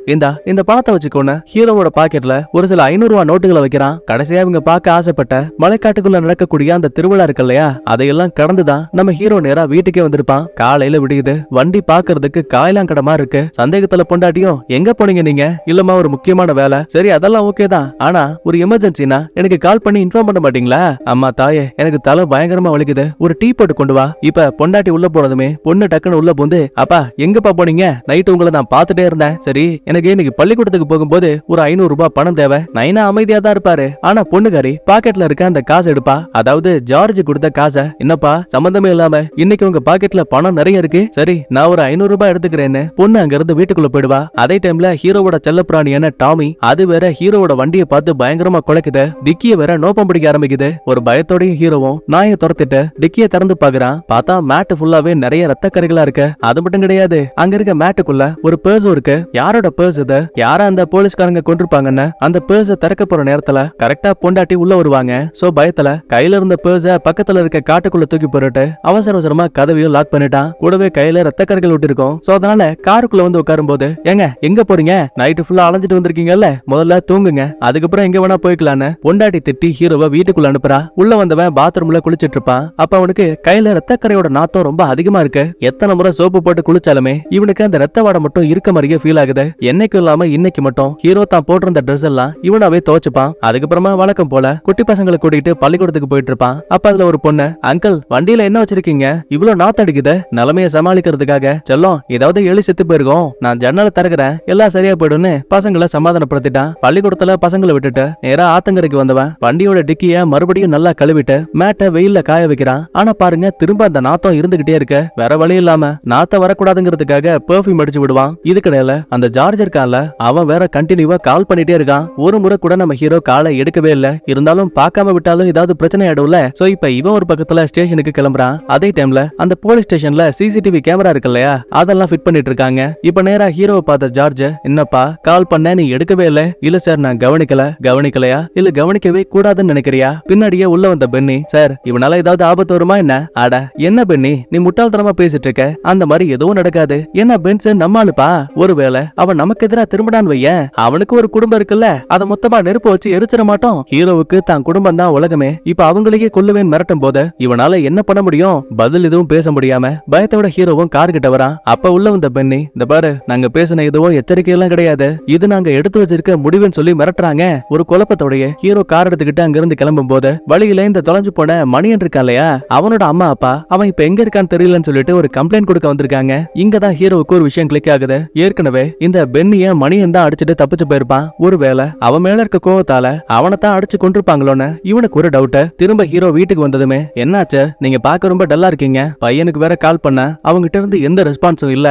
இந்த பணத்தை வச்சுக்கோன்னு ஹீரோவோட பாக்கெட்ல ஒரு சில 500 ரூபாய் நோட்டுகளை வைக்கிறான். கடைசியா இவங்க பார்க்க ஆசைப்பட்ட மலைக்காட்டுக்குள்ள நடக்கக்கூடிய அந்த திருவிழா இருக்கு இல்லையா, அதையெல்லாம் கடந்துதான் நம்ம ஹீரோ நேரா வீட்டுக்கே வந்திருப்பான். காலையில விடியுது, வண்டி பாக்குறதுக்கு காயலாங்கடமா இருக்கு. சந்தேகத்துல பொண்டாட்டியும், எங்க போனீங்க நீங்க? இல்லமா ஒரு முக்கியமான வேலை. சரி அதெல்லாம் ஓகே தான், ஆனா ஒரு எமர்ஜென்சினா எனக்கு கால் பண்ணி இன்ஃபார்ம் பண்ண மாட்டீங்களா? அம்மா தாயே எனக்கு தலை பயங்கரமா வலிக்குது, ஒரு டீ போட்டு கொண்டு வா. இப்ப பொண்டாட்டி உள்ள போனதுமே பொண்ணு டக்குன்னு உள்ள போந்து, அப்பா எங்கப்பா போனீங்க? நைட்டு உங்களை நான் பாத்துட்டே இருந்தேன். சரி எனக்கு இன்னைக்கு பள்ளிக்கூடத்துக்கு போகும்போது ஒரு 500 ரூபாய் பணம் தேவை. நைனா அமைதியா தான் இருப்பாரு, ஆனா பொண்ணுகாரி பாக்கெட்ல இருக்க அந்த காசு எடுப்பா. அதாவது ஜார்ஜ் கொடுத்த காசை. என்னப்பா சம்பந்தமே இல்லாம இன்னைக்கு உங்க பாக்கெட்ல பணம் நிறைய இருக்கு, சரி நான் ஒரு 500 ரூபாய் எடுத்துக்கிறேன்னு பொண்ணு அங்க இருந்து வீட்டுக்குள்ள போயிடுவா. அதே டைம்ல ஹீரோவோட செல்லப்பிராணியான டாமி அது வேற ஹீரோவோட வண்டியை பார்த்து பயங்கரமா குலைக்குது. டிக்கிய வேற நோப்பம் பிடிக்க ஆரம்பிக்குது. ஒரு பயத்தோடய ஹீரோவும் நாயை துரத்திட்டு டிக்கிய திறந்து பாக்குறான். பார்த்தா மேட் ஃபுல்லாவே நிறைய ரத்த கரைகளா இருக்கு. அது மட்டும் கிடையாது, அங்க இருக்க மேட்டுக்குள்ள ஒரு பர்ஸும் இருக்கு. யாரோட பர்ஸ் இது? யாரா அந்த போலீஸ்காரங்க கொண்டிருப்பாங்கன்னு அந்த பர்ஸ திறக்க போற நேரத்துல கரெக்டா பொண்டாட்டி உள்ள வருவாங்க. சோ பயத்துல கையில இருந்த பர்ஸ பக்கத்துல இருக்க காட்டுக்குள்ள தூக்கி போட்டுட்டு அவசர அவசரமா கதவையும் லாக் பண்ணிட்டான். கூடவே கையில ரத்த கரைகள் விட்டு இருக்கும். சோ அதனால காருக்குள்ள வந்து உட்காரும் போது ஏங்க எங்க போறீங்க, நைட்டு ஃபுல்லா அலைஞ்சிட்டு வந்திருக்கீங்கல்ல, முதல்ல தூங்குங்க, அதுக்கப்புறம் எங்க வேணா போய்க்கலான்னு பொண்டாட்டி திட்டி ஹீரோவை வீட்டுக்குள்ள அனுப்புறா. உள்ள வந்தவன் பாத்ரூம்ல குளிச்சிட்டு இருப்பான். அப்ப அவனுக்கு கையில ரத்தக்கரையோட நாத்தம் ரொம்ப அதிகமா இருக்கு. எத்தனை முறை சோப்பு போட்டு குளிச்சாலுமே இவனுக்கு அந்த ரத்த வாடை மட்டும் இருக்க மாதிரியே ஃபீல் ஆகுது. என்னைக்கு இல்லாம இன்னைக்கு மட்டும் ஹீரோ தான் போட்டிருந்த ட்ரெஸ் எல்லாம் இவனாவே துவச்சுப்பான். அதுக்கப்புறமா வழக்கம் போல குட்டி பசங்களை கூட்டிட்டு பள்ளிக்கூடத்துக்கு போயிட்டு இருப்பான். அப்ப அதுல ஒரு பொண்ணு, அங்கிள் வண்டியில என்ன வச்சிருக்கீங்க, இவ்வளவு நாத்தம் அடிக்குது, நிலைமைய சமாளிக்கிறதுக்காக செல்லம் ஏதாவது எலி செத்து போயிருக்கோம், நான் ஜன்னலை திறக்கிறேன் எல்லாம் சரியா போயிடும்னு பசங்களை சமாதானப்படுத்திட்டான். பள்ளிக்கூடத்துல பசங்களை விட்டுட்டு நேரா ஆத்தங்கரைக்கு வந்தவன் வண்டியோட டிக்கிய மறுபடியும் நல்லா கழுவிட்டு மேட்டை வெயில்ல காய வைக்கிறான். ஆனா பாருங்க, திரும்ப அந்த நாத்தம் இருந்துகிட்டே இருக்க. வேற வழி இல்லாம நாத்தம் வரக்கூடாதுங்கிறதுக்காக பெர்ஃபியூம் அடிச்சு விடுவான். இதுக்கிடையில அந்த ஜார்ஜ் இருக்கான்ல, அவன் வேற கண்டினியூவா கால் பண்ணிட்டே இருக்கான். ஒரு முறை கூட நம்ம ஹீரோ காலை எடுக்கவே இல்ல. இருந்தாலும் பார்க்காம விட்டாலும் ஏதாவது பிரச்சனை ஆயிடும்ல. சோ இப்ப இவன் ஒரு பக்கத்துல ஸ்டேஷனுக்கு கிளம்புறான். அதே டைம்ல அந்த போலீஸ் ஸ்டேஷன்ல சிசிடிவி கேமரா இருக்கு இல்லையா, அதெல்லாம் ஃபிட் பண்ணிட்டு இருக்காங்க. இப்ப நேரா ஹீரோவை பார்த்த ஜார்ஜ், என்னப்பா கால் பண்ண நீ எடுக்கவே இல்ல. இல்ல சார், நான் கவனிக்கலையா இல்ல கவனிக்கவே கூடாதுன்னு நினைக்கிறியா? பின்னாடியே உள்ள வந்த பென்னி, சார் இவனால ஏதாவது ஆபத்து வருமா என்ன? அட என்ன பென்னி, நீ முட்டாள்தனமா பேசிட்டு இருக்க, அந்த மாதிரி எதுவும் நடக்காது. என்ன பென்ஸ் நம்ம ஆளுப்பா, ஒருவேளை அவன் நமக்கு எதிரா திரும்பினான்னு வையேன், அவனுக்கு ஒரு குடும்பம் இருக்குல்ல, அதை மொத்தமா நெருப்பு வச்சு எரிச்சிட மாட்டோம். ஹீரோவுக்கு தான் குடும்பம் தான் உலகமே. இப்ப அவங்களையே கொல்லுவேன் மிரட்டும் போது இவனால என்ன பண்ண முடியும்? பதில் எதுவும் பேச முடியாம பயத்தோட ஹீரோவும் கார் கிட்ட வரான். அப்ப உள்ள வந்த பென்னி, இந்த பாரு நாங்க பேசின எதுவும் எச்சரிக்கை எல்லாம் கிடையாது, இது நாங்க எடுத்து வச்சிருக்க முடிவுன்னு சொல்லி மிரட்டுறாங்க. ஒரு குழப்பத்தோடைய ஹீரோ கார் எடுத்துக்கிட்டு அங்க இருந்து கிளம்பும் போது வழியில இந்த தொலைஞ்சு போன மணியன் இருக்கா இல்லையா, அவனோட அம்மா அப்பா அவன் இப்ப எங்க இருக்கான்னு தெரியலன்னு சொல்லிட்டு ஒரு கம்ப்ளைண்ட் கொடுக்க வந்திருக்காங்க. இங்கதான் ஹீரோவுக்கு ஒரு விஷயம் கிளிக் ஆகுது. ஏற்கனவே இந்த பென்னிய மணியன் தான் அடிச்சுட்டு தப்பிச்சு போயிருப்பான். ஒருவேளை அவன் மேல இருக்க கோவத்தால அவனை தான் அடிச்சு கொண்டிருப்பாங்களோன்னு இவனுக்கு ஒரு டவுட். திரும்ப ஹீரோ வீட்டுக்கு வந்ததுமே, என்னாச்சு, நீங்க பாக்க ரொம்ப டல்லா இருக்கீங்க, பையனுக்கு வேற கால் பண்ண, அவங்கிட்ட இருந்து எந்த ரெஸ்பான்ஸும் இல்ல,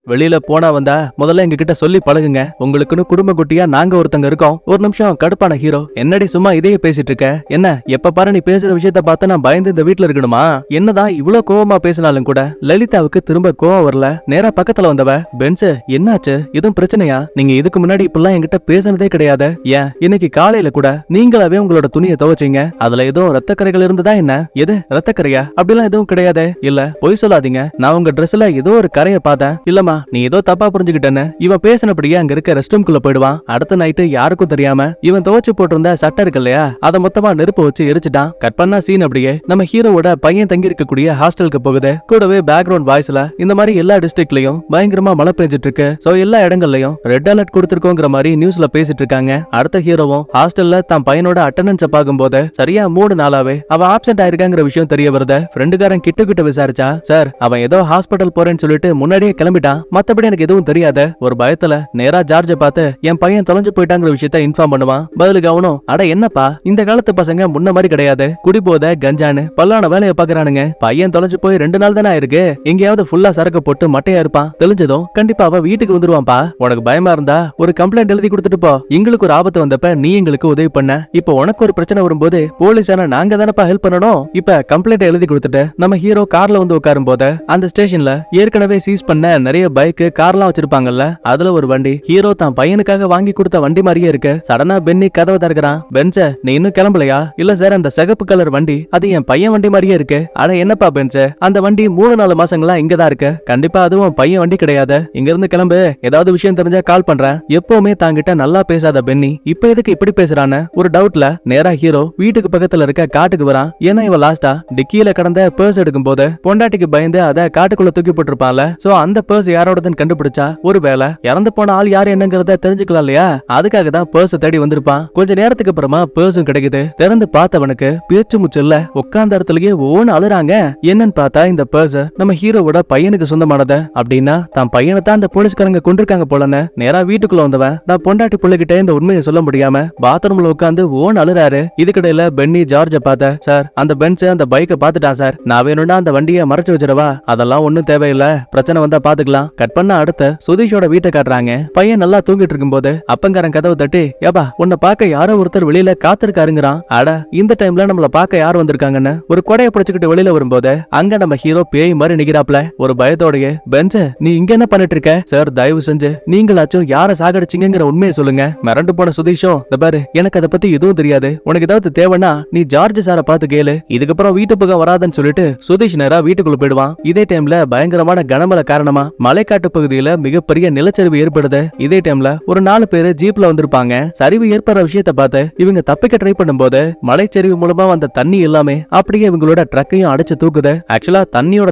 வெளியில போனா வந்தா முதல்ல எங்க கிட்ட சொல்லி பழகுங்க, உங்களுக்குன்னு குடும்ப குட்டியா நாங்க ஒருத்தங்க இருக்கோம். ஒரு நிமிஷம் கடுப்பான ஹீரோ, என்னடி சும்மா இதையே பேசிட்டு இருக்க, என்ன எப்ப பாரு நீ பேசுற விஷயத்த பார்த்து நான் பயந்து இந்த வீட்டுல இருக்கணுமா? என்னதான் இவ்வளவு கோவமா பேசினாலும் கூட லலிதாவுக்கு திரும்ப கோவம் வரல. நேரா பக்கத்துல வந்தவ, பென்ஸ் என்னாச்சு, எதுவும் பிரச்சனையா? நீங்க இதுக்கு முன்னாடி இப்பெல்லாம் என்கிட்ட பேசினதே கிடையாது, ஏன் இன்னைக்கு காலையில கூட நீங்களாவே உங்களோட துணியை துவைச்சீங்க, அதுல ஏதோ ரத்தக்கரைகள் இருந்ததா என்ன? எது ரத்தக்கரையா? அப்படிலாம் எதுவும் கிடையாது. இல்ல பொய் சொல்லாதீங்க, நான் உங்க ட்ரெஸ்ல ஏதோ ஒரு கரையை பார்த்தேன். இல்லமா நீ ஏதோ தப்பா புரிஞ்சுக்கிட்டேன்னு இவன் பேசினபடியே அங்க இருக்க ரெஸ்ட் ரூம்குள்ள போயிடுவான். அடுத்த நைட்டு யாருக்கும் தெரியாம இவன் துவைச்சு போட்டிருந்த சட்டை இருக்கு இல்லையா, அதை மொத்தமா நெருப்பு வச்சு எரிச்சுட்டான். கட் பண்ணா சீன் அப்படியே நம்ம ஹீரோவோட பையன் தங்கி இருக்கக்கூடிய ஹாஸ்டலுக்கு போகுது. கூடவே பேக்ரவுண்ட் வாய்ஸ்ல இந்த மாதிரி எல்லா டிஸ்ட்ரிக்ட்லயும் பயங்கரமா மழை பெஞ்சிட்டு இருக்கு, சோ எல்லா இடங்கள்லயும் ரெட் அலர்ட் கொடுத்திருக்கோங்கிற மாதிரி நியூஸ்ல பேசிட்டு இருக்காங்க. அடுத்த ஹீரோவும் ஹாஸ்டல்ல தான் பையனோட அட்டெண்டன்ஸ் பார்க்கும் போது சரியா 3 நாளாவே அவன் ஆப்சென்ட் ஆயிருக்காங்கிற விஷயம் தெரிய வருது. ஃப்ரெண்டுக்காரன் கிட்ட விசாரிச்சா, சார் அவன் ஏதோ ஹாஸ்பிட்டல் போறேன்னு சொல்லிட்டு முன்னாடியே கிளம்பிட்டான், மத்தபடி எனக்கு எதுவும் தெரியாத. ஒரு பயத்துல நேரா ஜார்ஜ பார்த்து என் பையன் தொலைஞ்சு போயிட்டாங்கிற விஷயத்த இன்ஃபார்ம் பண்ணுவான். பதிலுக்கு அவனும், அட என்னப்பா இந்த காலத்து பசங்க முன்ன மாதிரி கிடையாது, குடிபோத கஞ்சானு பல்லான வேலையை பாக்குறானுங்க, பையன் தொலைஞ்சு போய் 2 நாள் தானே ஆயிருக்கு, எங்கேயாவது ஃபுல்லா சரக்கு போட்டு மட்டையா இருப்பான், தெளிஞ்சதும் கண்டிப்பா அவ வீட்டுக்கு வந்துருவான்பா. உனக்கு பயமா இருந்தா ஒரு கம்ப்ளைண்ட் எழுதி கொடுத்துட்டு போ, எங்களுக்கு ஒரு ஆபத்து வந்தப்ப நீ எங்களுக்கு உதவி பண்ண, இப்ப உனக்கு ஒரு பிரச்சனை வரும்போது போலீஸான நாங்க தானப்பா ஹெல்ப் பண்ணணும். இப்ப கம்ப்ளைண்ட் எழுதி கொடுத்துட்டு நம்ம ஹீரோ கார்ல வந்து உட்காரும் போது அந்த ஸ்டேஷன்ல ஏற்கனவே சீஸ் பண்ண நிறைய பைக் கார்லாம் வச்சிருப்பாங்கல்ல, அதுல ஒரு வண்டி ஹீரோ தான் பையனுக்காக வாங்கி கொடுத்த வண்டி மாதிரியே இருக்கு. சடனா பென்னி கதவை திறக்கிறான். பென்ஸ் நீ இன்னும் கிளம்பலையா? இல்ல சார் அந்த சிகப்பு கலர் வண்டி அது என் பையன் வண்டி மாதிரியே இருக்கு. ஆனா என்னப்பா பென்ஸ், அந்த வண்டி 3-4 மாசங்களா இங்கதான் இருக்கு, கண்டிப்பா அதுவும் பையன் வண்டி கிடையாது, இங்க இருந்து கிளம்பு, ஏதாவது விஷயம் தெரிஞ்சா கால் பண்றேன். எப்பவுமே தாங்கிட்ட நல்லா பேசாத பென்னி இப்ப எதுக்கு இப்படி பேசுறான்னு ஒரு டவுட்ல நேரா ஹீரோ வீட்டுக்கு பக்கத்துல இருக்க காட்டுக்கு வரான். ஏன்னா இவன் லாஸ்டா டிக்கியில கடந்த பர்ஸ் எடுக்கும் போது பொண்டாட்டிக்கு பயந்து அதை காட்டுக்குள்ள தூக்கி போட்டிருப்பான்ல, சோ அந்த பர்ஸ் யாரோடதுன்னு கண்டுபிடிச்சா ஒருவேளை இறந்து போன ஆள் யாரு என்னங்கறத தெரிஞ்சுக்கலாம் இல்லையா, அதுக்காக தான் பர்ஸ் தேடி வந்திருப்பான். கொஞ்ச நேரத்துக்கு அப்புறமா பர்ஸும் கிடைக்குது. திறந்து பார்த்தவனுக்கு பேச்சு முச்சல்ல உட்கார்ந்த இடத்துலயே ஓன்னு அழுறாங்க. என்னன்னு பார்த்தா இந்த பர்ஸ் நம்ம ஹீரோவோட பையனுக்கு சொந்தமானது. அப்படின்னா தான் பையனை தான் அந்த போலீஸ்காரங்க கொண்டிருக்காங்க போலன்னு நேரா வீட்டுக்குள்ள வந்தவன் தான் பொண்டாட்டி பிள்ளைகிட்ட இந்த உண்மையை சொல்ல முடியாம பாத்ரூம்ல உட்கார்ந்து ஓன்னு அழுறாரு. இதுக்கிடையில பென்னி ஜார்ஜ பார்த்த, சார் அந்த பென்ஸ் அந்த பைக்கை பார்த்துட்டான் சார், நான் வேணும்னா அந்த வண்டியை மறைச்சு வச்சிடவா? அதெல்லாம் ஒண்ணும் தேவையில்ல, பிரச்சனை வந்தா பாத்துக்கலாம். கட் பண்ண அடுத்த சுதீஷோட வீட்டை காட்டுறாங்க. பையன் நல்லா தூங்கிட்டு இருக்கும் போது அப்பங்காரன் கதவை தட்டி, ஏப்பா உன்னை பார்க்க யாரோ ஒருத்தர் வெளியில காத்திருக்காருங்கிறான். அட இந்த டைம்ல நம்மள பார்க்க யார் வந்திருக்காங்கன்னு ஒரு கொடையை பிடிச்சுக்கிட்டு வெளியில வரும்போது அங்க நம்ம ஹீரோ பேய் மாதிரி நிக்கிறாப்ல. ஒரு பயத்தோடயே, பென்ஸ் நீ இங்க என்ன பண்ணிட்டு இருக்க? சார் தயவு செஞ்சு நீங்களாச்சும் யார சாகடிச்சீங்கிற உண்மையை சொல்லுங்க. மிரண்டு போன சுதீஷும், இந்த பாரு எனக்கு அதை பத்தி எதுவும் தெரியாது, உனக்கு ஏதாவது தேவைன்னா நீ ஜார்ஜ் சாரை பார்த்து கேளு, இதுக்கப்புறம் வீட்டு பக்கம் வராதுன்னு சொல்லிட்டு சுதீஷ் நேரா வீட்டுக்குள்ள போயிடுவான். இதே டைம்ல பயங்கரமான கனமழை காரணமா மலை மலைக்காட்டு பகுதியில மிகப்பெரிய நிலச்சரிவு ஏற்படுது. இதே டைம்ல ஒரு 4 பேரு ஜீப்ல வந்திருப்பாங்க. சரிவு ஏற்படுற விஷயத்தை பார்த்து இவங்க தப்பிக்க ட்ரை பண்ணும்போது மலைச்சரிவு மூலமா வந்த தண்ணி எல்லாமே அப்படியே இவங்களோட ட்ரக்கையும் அடிச்சு தூக்குது. ஆக்சுவலா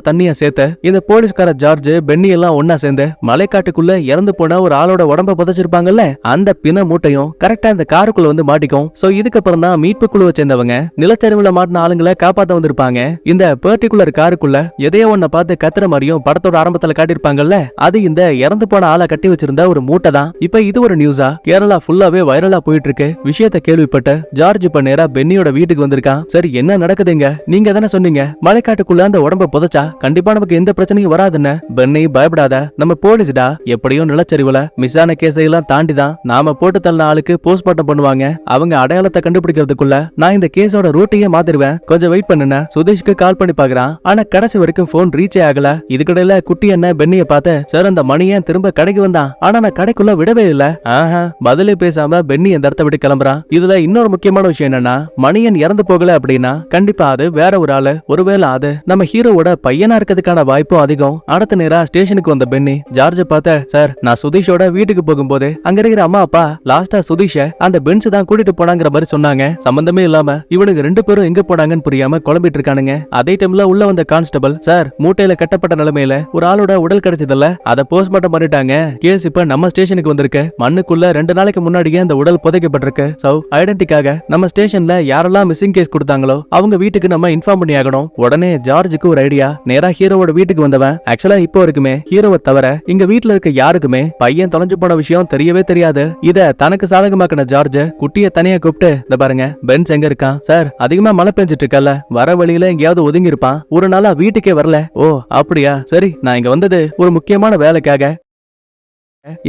தண்ணிய சேர்த்து இந்த போலீஸ்கார ஜார்ஜ் பென்னி எல்லாம் ஒன்னா சேர்ந்து மலைக்காட்டுக்குள்ள இறந்து போன ஒரு ஆளோட உடம்ப புதைச்சிருப்பாங்கல்ல, அந்த பிண மூட்டையும் கரெக்டா இந்த காருக்குள்ள வந்து மாட்டிக்கும். சோ இதுக்கப்புறம் தான் மீட்பு குழுவை சேர்ந்தவங்க நிலச்சரிவுல மாட்டின ஆளுங்களை காப்பாத்த வந்திருப்பாங்க. இந்த பர்டிகுலர் காருக்குள்ள எதையோ ஒன்ன பார்த்து கத்துற மாதிரியும் படத்தோட ஆரம்பத்துல காட்டியிருப்பாங்கல்ல, அது இந்த இறந்து போன ஆளை கட்டி வச்சிருந்த ஒரு மூட்டை தான். இப்ப இது ஒரு நியூஸா கேரளா ஃபுல்லாவே வைரலா போயிட்டு இருக்கு. விஷயத்தை கேள்விப்பட்ட ஜார்ஜ் இப்ப நேரா பென்னியோட வீட்டுக்கு வந்திருக்கான். சரி என்ன நடக்குதுங்க, நீங்க தானே சொன்னீங்க மலைக்காட்டுக்குள்ள அந்த உடம்ப புதைச்சா கண்டிப்பா நமக்கு எந்த பிரச்சனையும் வராதுன்னு. பென்னி பயப்படாத, நம்ம போலீஸ்டா, எப்படியும் நிலச்சரிவுல மிஸ் ஆன கேஸை எல்லாம் தாண்டிதான் நாம போட்டு தள்ள ஆளுக்கு போஸ்ட்மார்ட்டம் பண்ணுவாங்க. அவங்க அடையாளத்தை கண்டுபிடிக்கிறதுக்குள்ள நான் இந்த கேஸோட ரூட்டையே மாத்திருவேன், கொஞ்சம் வெயிட் பண்ணுன. சுதேஷ்க்கு கால் பண்ணி பாக்குறான். ஆனா கடைசி வரைக்கும் போன் ரீச்சே ஆகல. இதுக்கிடையில குட்டி என்ன பென்னிய பார்த்து, சார் அந்த மணி ஏன் திரும்ப கடைக்கு வந்தான், ஆனா நான் கடைக்குள்ள விடவே இல்ல. பதிலே பேசாம பென்னி அந்த இடத்த விட்டு கிளம்புறான். இதுல இன்னொரு முக்கியமான விஷயம் என்னன்னா, மணியன் இறந்து போகல அப்படின்னா கண்டிப்பா அது வேற ஒரு ஆளு. ஒருவேளை அது நம்ம ஹீரோவோட பையனா இருக்கிறதுக்கான வாய்ப்பும் அதிகம். அடுத்த நேரா ஸ்டேஷனுக்கு வந்த பென்னி ஜார்ஜ் பார்த்த, சார் நான் சுதீஷோட வீட்டுக்கு போகும்போது அங்க இருக்கிற அம்மா அப்பா லாஸ்டா சுதீஷ அந்த பென்ஸ் தான் கூட்டிட்டு போனாங்கிற மாதிரி சொன்னாங்க. சம்பந்தமே இல்லாம இவனுக்கு 2 பேரும் எங்க போனாங்கன்னு புரியாம குழம்பிட்டு இருக்கானுங்க. அதே டைம்ல உள்ள வந்த கான்ஸ்டபிள், சார் மூட்டையில கட்டப்பட்ட நிலைமையில ஒரு ஆளோட உடல் கிடைச்சதுல அதை போஸ்ட்மார்ட்டம் பண்ணிட்டாங்க. கேஸ் இப்ப நம்ம ஸ்டேஷனுக்கு வந்திருக்கு. மண்ணுக்குள்ள 2 நாளைக்கு முன்னாடியே அந்த உடல் புதைக்கப்பட்டிருக்கு. சோ ஐடென்டிக்காக நம்ம ஸ்டேஷன்ல யாரெல்லாம் மிஸ்ஸிங் கேஸ் கொடுத்தாங்களோ அவங்க வீட்டுக்கு நம்ம இன்ஃபார்ம் பண்ணி ஆகணும். உடனே ஜார்ஜுக்கு ஒரு ஐடியா. நேரா ஹீரோவோட வீட்டுக்கு வந்தவன் ஆக்சுவலா இப்போ இருக்குமே ஹீரோவை தவிர இங்க வீட்டுல இருக்க யாருக்குமே பையன் தொலைஞ்சு போன விஷயம் தெரியவே தெரியாது. இத தனக்கு சாதகமாக்கின ஜார்ஜ் குட்டிய தனியா கூப்பிட்டு, இந்த பாருங்க பென்ஸ் எங்க இருக்கான் சார், அதிகமா மழை பெஞ்சிட்டு இருக்கல, வர வழியில எங்கேயாவது ஒதுங்கி இருப்பான், ஒரு நாளா வீட்டுக்கே வரல. ஓ அப்படியா, சரி நான் இங்க வந்தது ஒரு முக்கியமான வேலைக்காக.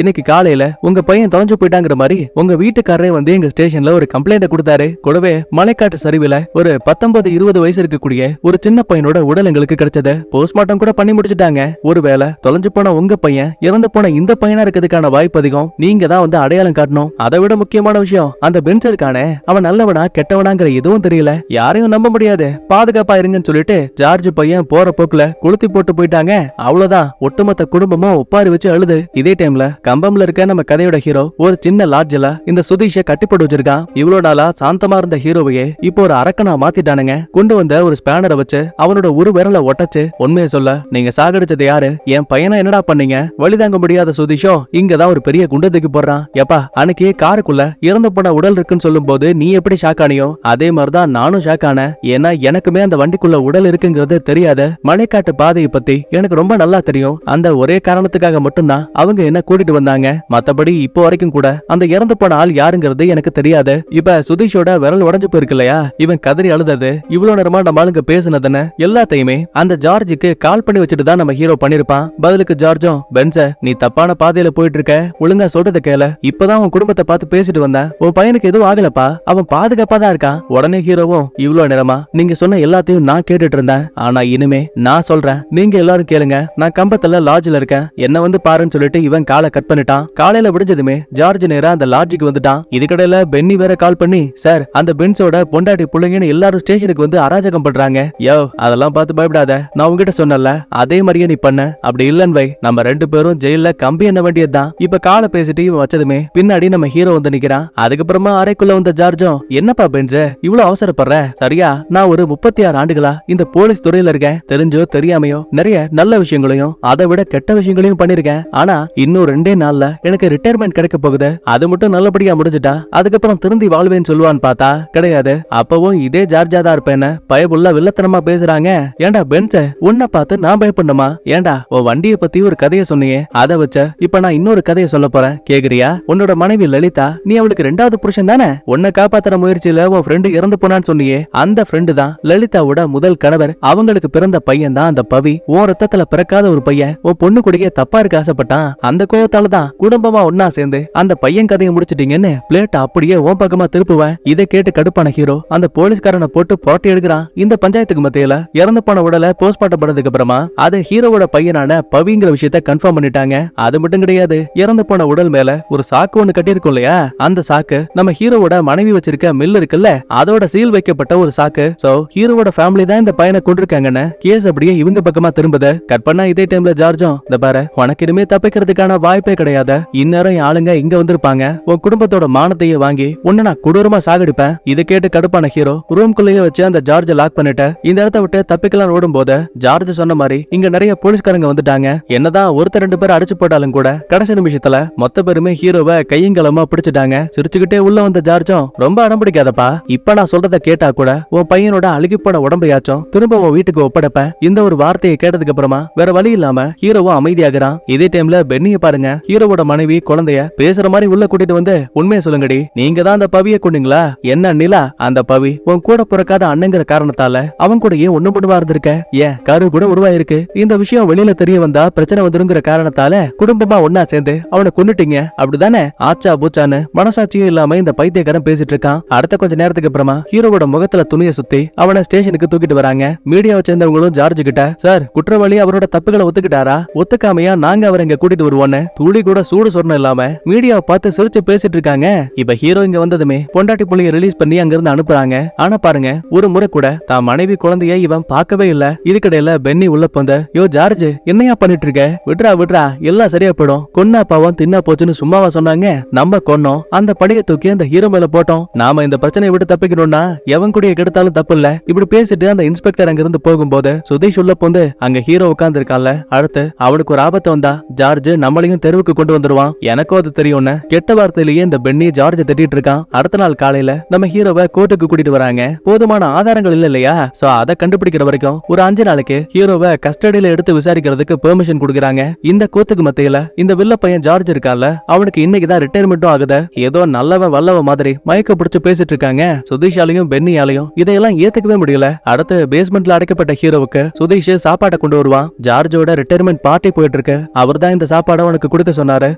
இன்னைக்கு காலையில உங்க பையன் தொலைஞ்சு போயிட்டாங்கிற மாதிரி உங்க வீட்டுக்காரரே வந்து எங்க ஸ்டேஷன்ல ஒரு கம்ப்ளைண்ட் கொடுத்தாரு. கூடவே மலைக்காட்டு சரிவுல ஒரு 19-20 வயசு இருக்கக்கூடிய ஒரு சின்ன பையனோட உடல் எங்களுக்கு கிடைச்சது. போஸ்ட்மார்ட்டம் கூட பண்ணி முடிச்சுட்டாங்க. ஒருவேளை தொலைஞ்சு போன உங்க பையன் இறந்து போன இந்த பையனா இருக்கிறதுக்கான வாய்ப்பு அதிகம். நீங்க தான் வந்து அடையாளம் காட்டணும். அதை விட முக்கியமான விஷயம், அந்த பென்ஸ் இருக்கானே அவன் நல்லவனா கெட்டவனாங்கிற எதுவும் தெரியல, யாரையும் நம்ப முடியாது, பாதுகாப்பா இருங்கன்னு சொல்லிட்டு ஜார்ஜ் பையன் போற போக்குல கொளுத்தி போட்டு போயிட்டாங்க. அவ்வளவுதான், ஒட்டுமொத்த குடும்பமும் ஒப்பாரி வச்சு அழுது. இதே டைம்ல கம்பம்ல இருக்க நம்ம கதையோட ஹீரோ ஒரு சின்ன லாட்ஜ்ல இந்த சுதீஷ கட்டி போட்டு வச்சிருக்கான். இவ்வளவு நாளா சாந்தமா இருந்த ஹீரோவையே இப்போ ஒரு அரக்கனா மாத்திட்டானுங்க. கொண்டு வந்த ஒரு ஸ்பேனரை வச்சு அவனோட ஒரு விரல ஒட்டச்சு, உண்மையை சொல்ல நீங்க சாகடிச்சது யாரு, என் பையனை என்னடா பண்ணீங்க, வழிதாங்க முடியாத சுதீஷோ இங்கதான் ஒரு பெரிய குண்டை தூக்கி போடுறான். எப்பா அன்னைக்கு காருக்குள்ள இறந்து போன உடல் இருக்குன்னு சொல்லும் போது நீ எப்படி ஷாக் ஆனியோ அதே மாதிரிதான் நானும் ஷாக் ஆனேன். ஏன்னா எனக்குமே அந்த வண்டிக்குள்ள உடல் இருக்குங்கிறது தெரியாத. மலைக்காட்டு பாதையை பத்தி எனக்கு ரொம்ப நல்லா தெரியும். அந்த ஒரே காரணத்துக்காக மட்டும்தான் அவங்க என்ன கூட்டிட்டு வந்தாங்க. மத்தபடி இப்போ வரைக்கும் கூட அந்த இறந்து போன ஆள் யாருங்கிறது எனக்கு தெரியாது. இப்ப சுதீஷோட விரல் உடைஞ்சு போயிருக்கு இல்லையா, இவன் கதறி அழுதது, இவ்வளவு நேரமா நம்ம ஆளுங்க பேசுனதுன்னு எல்லாத்தையுமே அந்த ஜார்ஜுக்கு கால் பண்ணி வச்சுட்டு தான் நம்ம ஹீரோ பண்ணிருப்பான். பதிலுக்கு ஜார்ஜும், பென்ஸ நீ தப்பான பாதையில போயிட்டு இருக்க, ஒழுங்கா சொல்றத கேள, இப்பதான் உன் குடும்பத்தை பார்த்து பேசிட்டு வந்தேன், உன் பையனுக்கு எதுவும் ஆகலப்பா, அவன் பாதுகாப்பா தான் இருக்கான். உடனே ஹீரோவும், இவ்வளவு நேரமா நீங்க சொன்ன எல்லாத்தையும் நான் கேட்டுட்டு இருந்தேன், ஆனா இனிமே நான் சொல்றேன், நீங்க எல்லாரும் கேளுங்க. நான் கம்பத்துல லாட்ஜ்ல இருக்கேன், என்ன வந்து பாருன்னு சொல்லிட்டு இவன் காலை கட் பண்ணிட்டான். காலையில விடிஞ்சதுமே ஜார்ஜ் நேரா அந்த லாட்ஜுக்கு வந்துட்டான். இதுக்கடையில பென்னி வேற கால் பண்ணி, சார் அந்த பென்ஸோட பொண்டாட்டி பிள்ளைங்கன்னு எல்லாரும் ஸ்டேஷனுக்கு வந்து அராஜகம் பண்றாங்க. யோ அதெல்லாம் பார்த்து பயப்படாத, நான் உங்ககிட்ட சொன்னல அதே மாதிரியே நீ பண்ண, அப்படி இல்லன்னு வை நம்ம 2 பேரும் ஜெயில கம்பி என்ன வேண்டியதுதான். இப்ப காலை பேசிட்டு இவன் வச்சதுமே பின்னாடி நம்ம ஹீரோ வந்து நிக்கிறான். அதுக்கப்புறமா அறைக்குள்ள வந்த ஜார்ஜும், என்னப்பா பென்ஸ் இவ்வளவு அவசரப்படுற, சரியா நான் ஒரு 36 ஆண்டுகளா இந்த போலீஸ் துறையில இருக்கேன், தெரிஞ்சோ தெரியாமையோ நிறைய நல்ல விஷயங்களையும் அதை விட கெட்ட விஷயங்களையும் பண்ணிருக்கேன். ஆனா இன்னும் 2 நாள்ல எனக்கு ரிட்டையர்மெண்ட் கிடைக்க போகுது, அது மட்டும் நல்லபடியா முடிஞ்சுட்டா அதுக்கப்புறம் திருந்தி வாழ்வேன்னு சொல்லுவான்னு பார்த்தா கிடையாது. அப்பவும் இதே ஜார்ஜா தான் இருப்பேன்னு பயபுள்ள வில்லத்தனமா பேசுறாங்க. ஏண்டா பென்ஸ் உன்னை பார்த்து நான் பயப்படணுமா, ஏண்டா உன் வண்டியை பத்தி ஒரு கதையை சொன்னியே அதை வச்ச இப்ப நான் இன்னொரு கதையை சொல்ல போறேன், கேக்குறியா? உன்னோட மனைவி லலிதா, நீ அவளுக்கு 2வது புருஷன் தானே, உன்னை காப்பாத்துற முயற்சியில உன் ஃப்ரெண்டு இறந்து போனான்னு சொன்னியே, அந்த ஃப்ரெண்டு தான் லலிதாவோட முதல் கணவர். அவங்களுக்கு பிறந்த பையன் தான் அந்த பவி. உன் ரத்தத்துல பிறக்காத ஒரு பையன் உன் பொண்ணு கூடயே தப்பா இருக்க ஆசைப்பட்டான். அந்த கோவத்தாலதான் குடும்பமா ஒன்னா சேர்ந்து அந்த பையன் கதையை முடிச்சிட்டீங்கன்னு பிளேட் அப்படியே உன் பக்கமா திருப்புவேன். இதை கேட்டு கடுப்பான ஹீரோ அந்த போலீஸ்காரனை போட்டு போட்டி எடுக்கிறான். இந்த பஞ்சாயத்துக்கு மத்தியில இறந்து போன உடலை போஸ்ட்மார்ட்டம் பண்ணதுக்கு அப்புறமா அது ஹீரோவோட பையனான பவிங்கிற விஷயத்த கன்ஃபார்ம் பண்ணிட்டாங்க. அது மட்டும் கிடையாது, இறந்து போன உடல் மேல ஒரு சாக்கு ஒண்ணு கட்டியிருக்கும் இல்லையா, அந்த சாக்கு நம்ம ஹீரோவோட மனைவி வச்சிருக்க மில் இருக்குல்ல அதோட சீல் வைக்கப்பட்ட ஒரு சாக்கு. சோ ஹீரோவோட ஃபேமிலி தான் இந்த பையனை கொண்டிருக்காங்கன்னு கேஸ் அப்படியே இவங்க பக்கமா திரும்புது. கட் பண்ணா இதே டைம்ல ஜார்ஜும் இந்த பாரு உனக்கு இனிமே தப்பிக்கிறதுக்கான வாய்ப்பே கிடையாது, இந்நேரம் ஆளுங்க இங்க வந்திருப்பாங்க, உன் குடும்பத்தோட மானத்தையே வாங்கி உன்னை நான் கொடூரமா சாகடிப்பேன். இதை கேட்டு கடுப்பான ஹீரோ ரூம்குள்ளேயே வச்சு அந்த ஜார்ஜை லாக் பண்ணிட்டு இந்த இடத்த விட்டு தப்பிக்கலாம் ஓடும் போது ஜார்ஜ் சொன்ன மாதிரி இங்க நிறைய போலீஸ்காரங்க வந்துட்டாங்க. என்னதான் ஒருத்தர் ரெண்டு பேர் அடிச்சு போட்டாலும் கூட கடைசி நிமிஷத்துல மொத்த பேருமே ஹீரோவை கையங்கலமா பிடிச்சிட்டாங்க. சிரிச்சுக்கிட்டே உள்ள வந்த ஜார்ஜும் ரொம்ப அடம் பிடிக்காதப்பா, இப்ப நான் சொல்றத கேட்டா கூட உன் பையனோட அழுகி போன உடம்பையாச்சும் திரும்ப உன் வீட்டுக்கு ஒப்படைப்பேன். இந்த ஒரு வார்த்தையை கேட்டதுக்கு அப்புறமா வேற வழி இல்லாம ஹீரோவும் அமைதியாகிறான். இதே டைம்ல பென்னிய பாருங்க, ஹீரோவோட மனைவி குழந்தைய பேசுற மாதிரி உள்ள கூட்டிட்டு வந்து உண்மையை சொல்லுங்கடி, நீங்க தான் அந்த பவிய கொண்டீங்களா? என்ன நிலா, அந்த பவி உன் கூட பிறக்காத அண்ணங்கிற காரணத்தால அவன் கூட ஏன் ஒண்ணு பண்ணுவா இருந்திருக்க, ஏன் கரு கூட உருவாயிருக்கு. இந்த விஷயம் வெளியில தெரிய வந்தா பிரச்சனை வந்துருங்கிற காரணத்தால குடும்பமா ஒன்னா சேர்ந்து அவனை கொன்னுட்டீங்க அப்படிதானே? ஆச்சா பூச்சான்னு மனசாட்சியும் இல்லாம இந்த பைத்தியக்காரன் பேசிட்டு இருக்கான். அடுத்த கொஞ்ச நேரத்துக்கு அப்புறமா ஹீரோவோட முகத்துல துணியை சுத்தி அவனை ஸ்டேஷனுக்கு தூக்கிட்டு வராங்க. மீடியாவை சேர்ந்தவங்களும் ஜார்ஜ் கிட்ட சார் குற்றவாளி அவரோட தப்புகளை ஒத்துக்கிட்டாரா, ஒத்துக்காமையா நாங்க அவரை இங்க கூட்டிட்டு வருவோன்னு துளி கூட சூடு சொன்ன இல்லாம மீடியாவை பார்த்து சிரிச்சு பேசிட்டு இருக்காங்க. இப்ப ஹீரோ இங்க வந்ததுமே பொண்டாட்டி புள்ளைய ரிலீஸ் பண்ணி அங்க இருந்து அனுப்புறாங்க. ஆனா பாருங்க ஒரு முறை கூட தான் மனைவி குழந்தைய இவன் பார்க்கவே இல்ல. இதுக்கிடையில பென்னி உள்ள போந்த யோ ஜார்ஜ் என்னையா பண்ணிட்டு இருக்க, விட்ரா விட்ரா எல்லாம் சரியா போயிடும், கொன்னா பாவம் தின்னா போச்சுன்னு சும்மாவா சொன்னாங்க, நம்ம கொன்னோம் அந்த படியை தூக்கி அந்த ஹீரோ மேல போட்டோம், நாம இந்த பிரச்சனையை விட்டு தப்பிக்கணும்னா எவன் கூட கெடுத்தாலும் தப்பு இல்ல. இப்படி பேசிட்டு அந்த இன்ஸ்பெக்டர் அங்க இருந்து போகும்போது சுதீஷ் உள்ள போந்து அங்க ஹீரோ உட்கார்ந்து இருக்கான்ல, அடுத்து அவனுக்கு ஒரு ஆபத்து வந்தா ஜார்ஜ் நம்மளையும் தெருவுக்கு கொண்டு வந்துருவான். எனக்கும் அது தெரியும்னு கெட்ட வார்த்தையிலேயே இந்த பென்னி ஜார்ஜ் திட்டிட்டு இருக்கான். அடுத்த நாள் காலையில நம்ம ஹீரோவை கோர்ட்டுக்கு கூட்டிட்டு வராங்க. போதுமான ஆதாரங்கள் இல்ல இல்லையா, சோ அதை கண்டுபிடிக்கிற வரைக்கும் ஒரு 5 நாளைக்கு ஹீரோவை கஸ்டடியில எடுத்து விசாரிக்கிறதுக்கு பெர்மிஷன் கொடுக்கறாங்க. இந்த கோர்ட்டுக்கு மத்தியில இந்த வில்ல பையன் ஜார்ஜ் இருக்கான்ல, அவனுக்கு இன்னைக்குதான் ரிட்டையர்மெண்ட்டும் ஆகுது. ஏதோ நல்லவன் வல்லவ மாதிரி மயக்க பிடிச்சு பேசிட்டு இருக்காங்க. சுதீஷாலையும் பென்னியாலையும் இதையெல்லாம் ஏத்துக்கவே முடியல. அடுத்து பேஸ்மெண்ட்ல அடைக்கப்பட்ட ஹீரோவுக்கு சுதீஷ் சாப்பாட்டை கொண்டு வருவான். ஜார்ஜோட ரிட்டையர்மெண்ட் பார்ட்டி போயிட்டு இருக்கு. அவர் தான் இந்த சாப்பாடை உனக்கு கொடுக்க சொன்னாரு.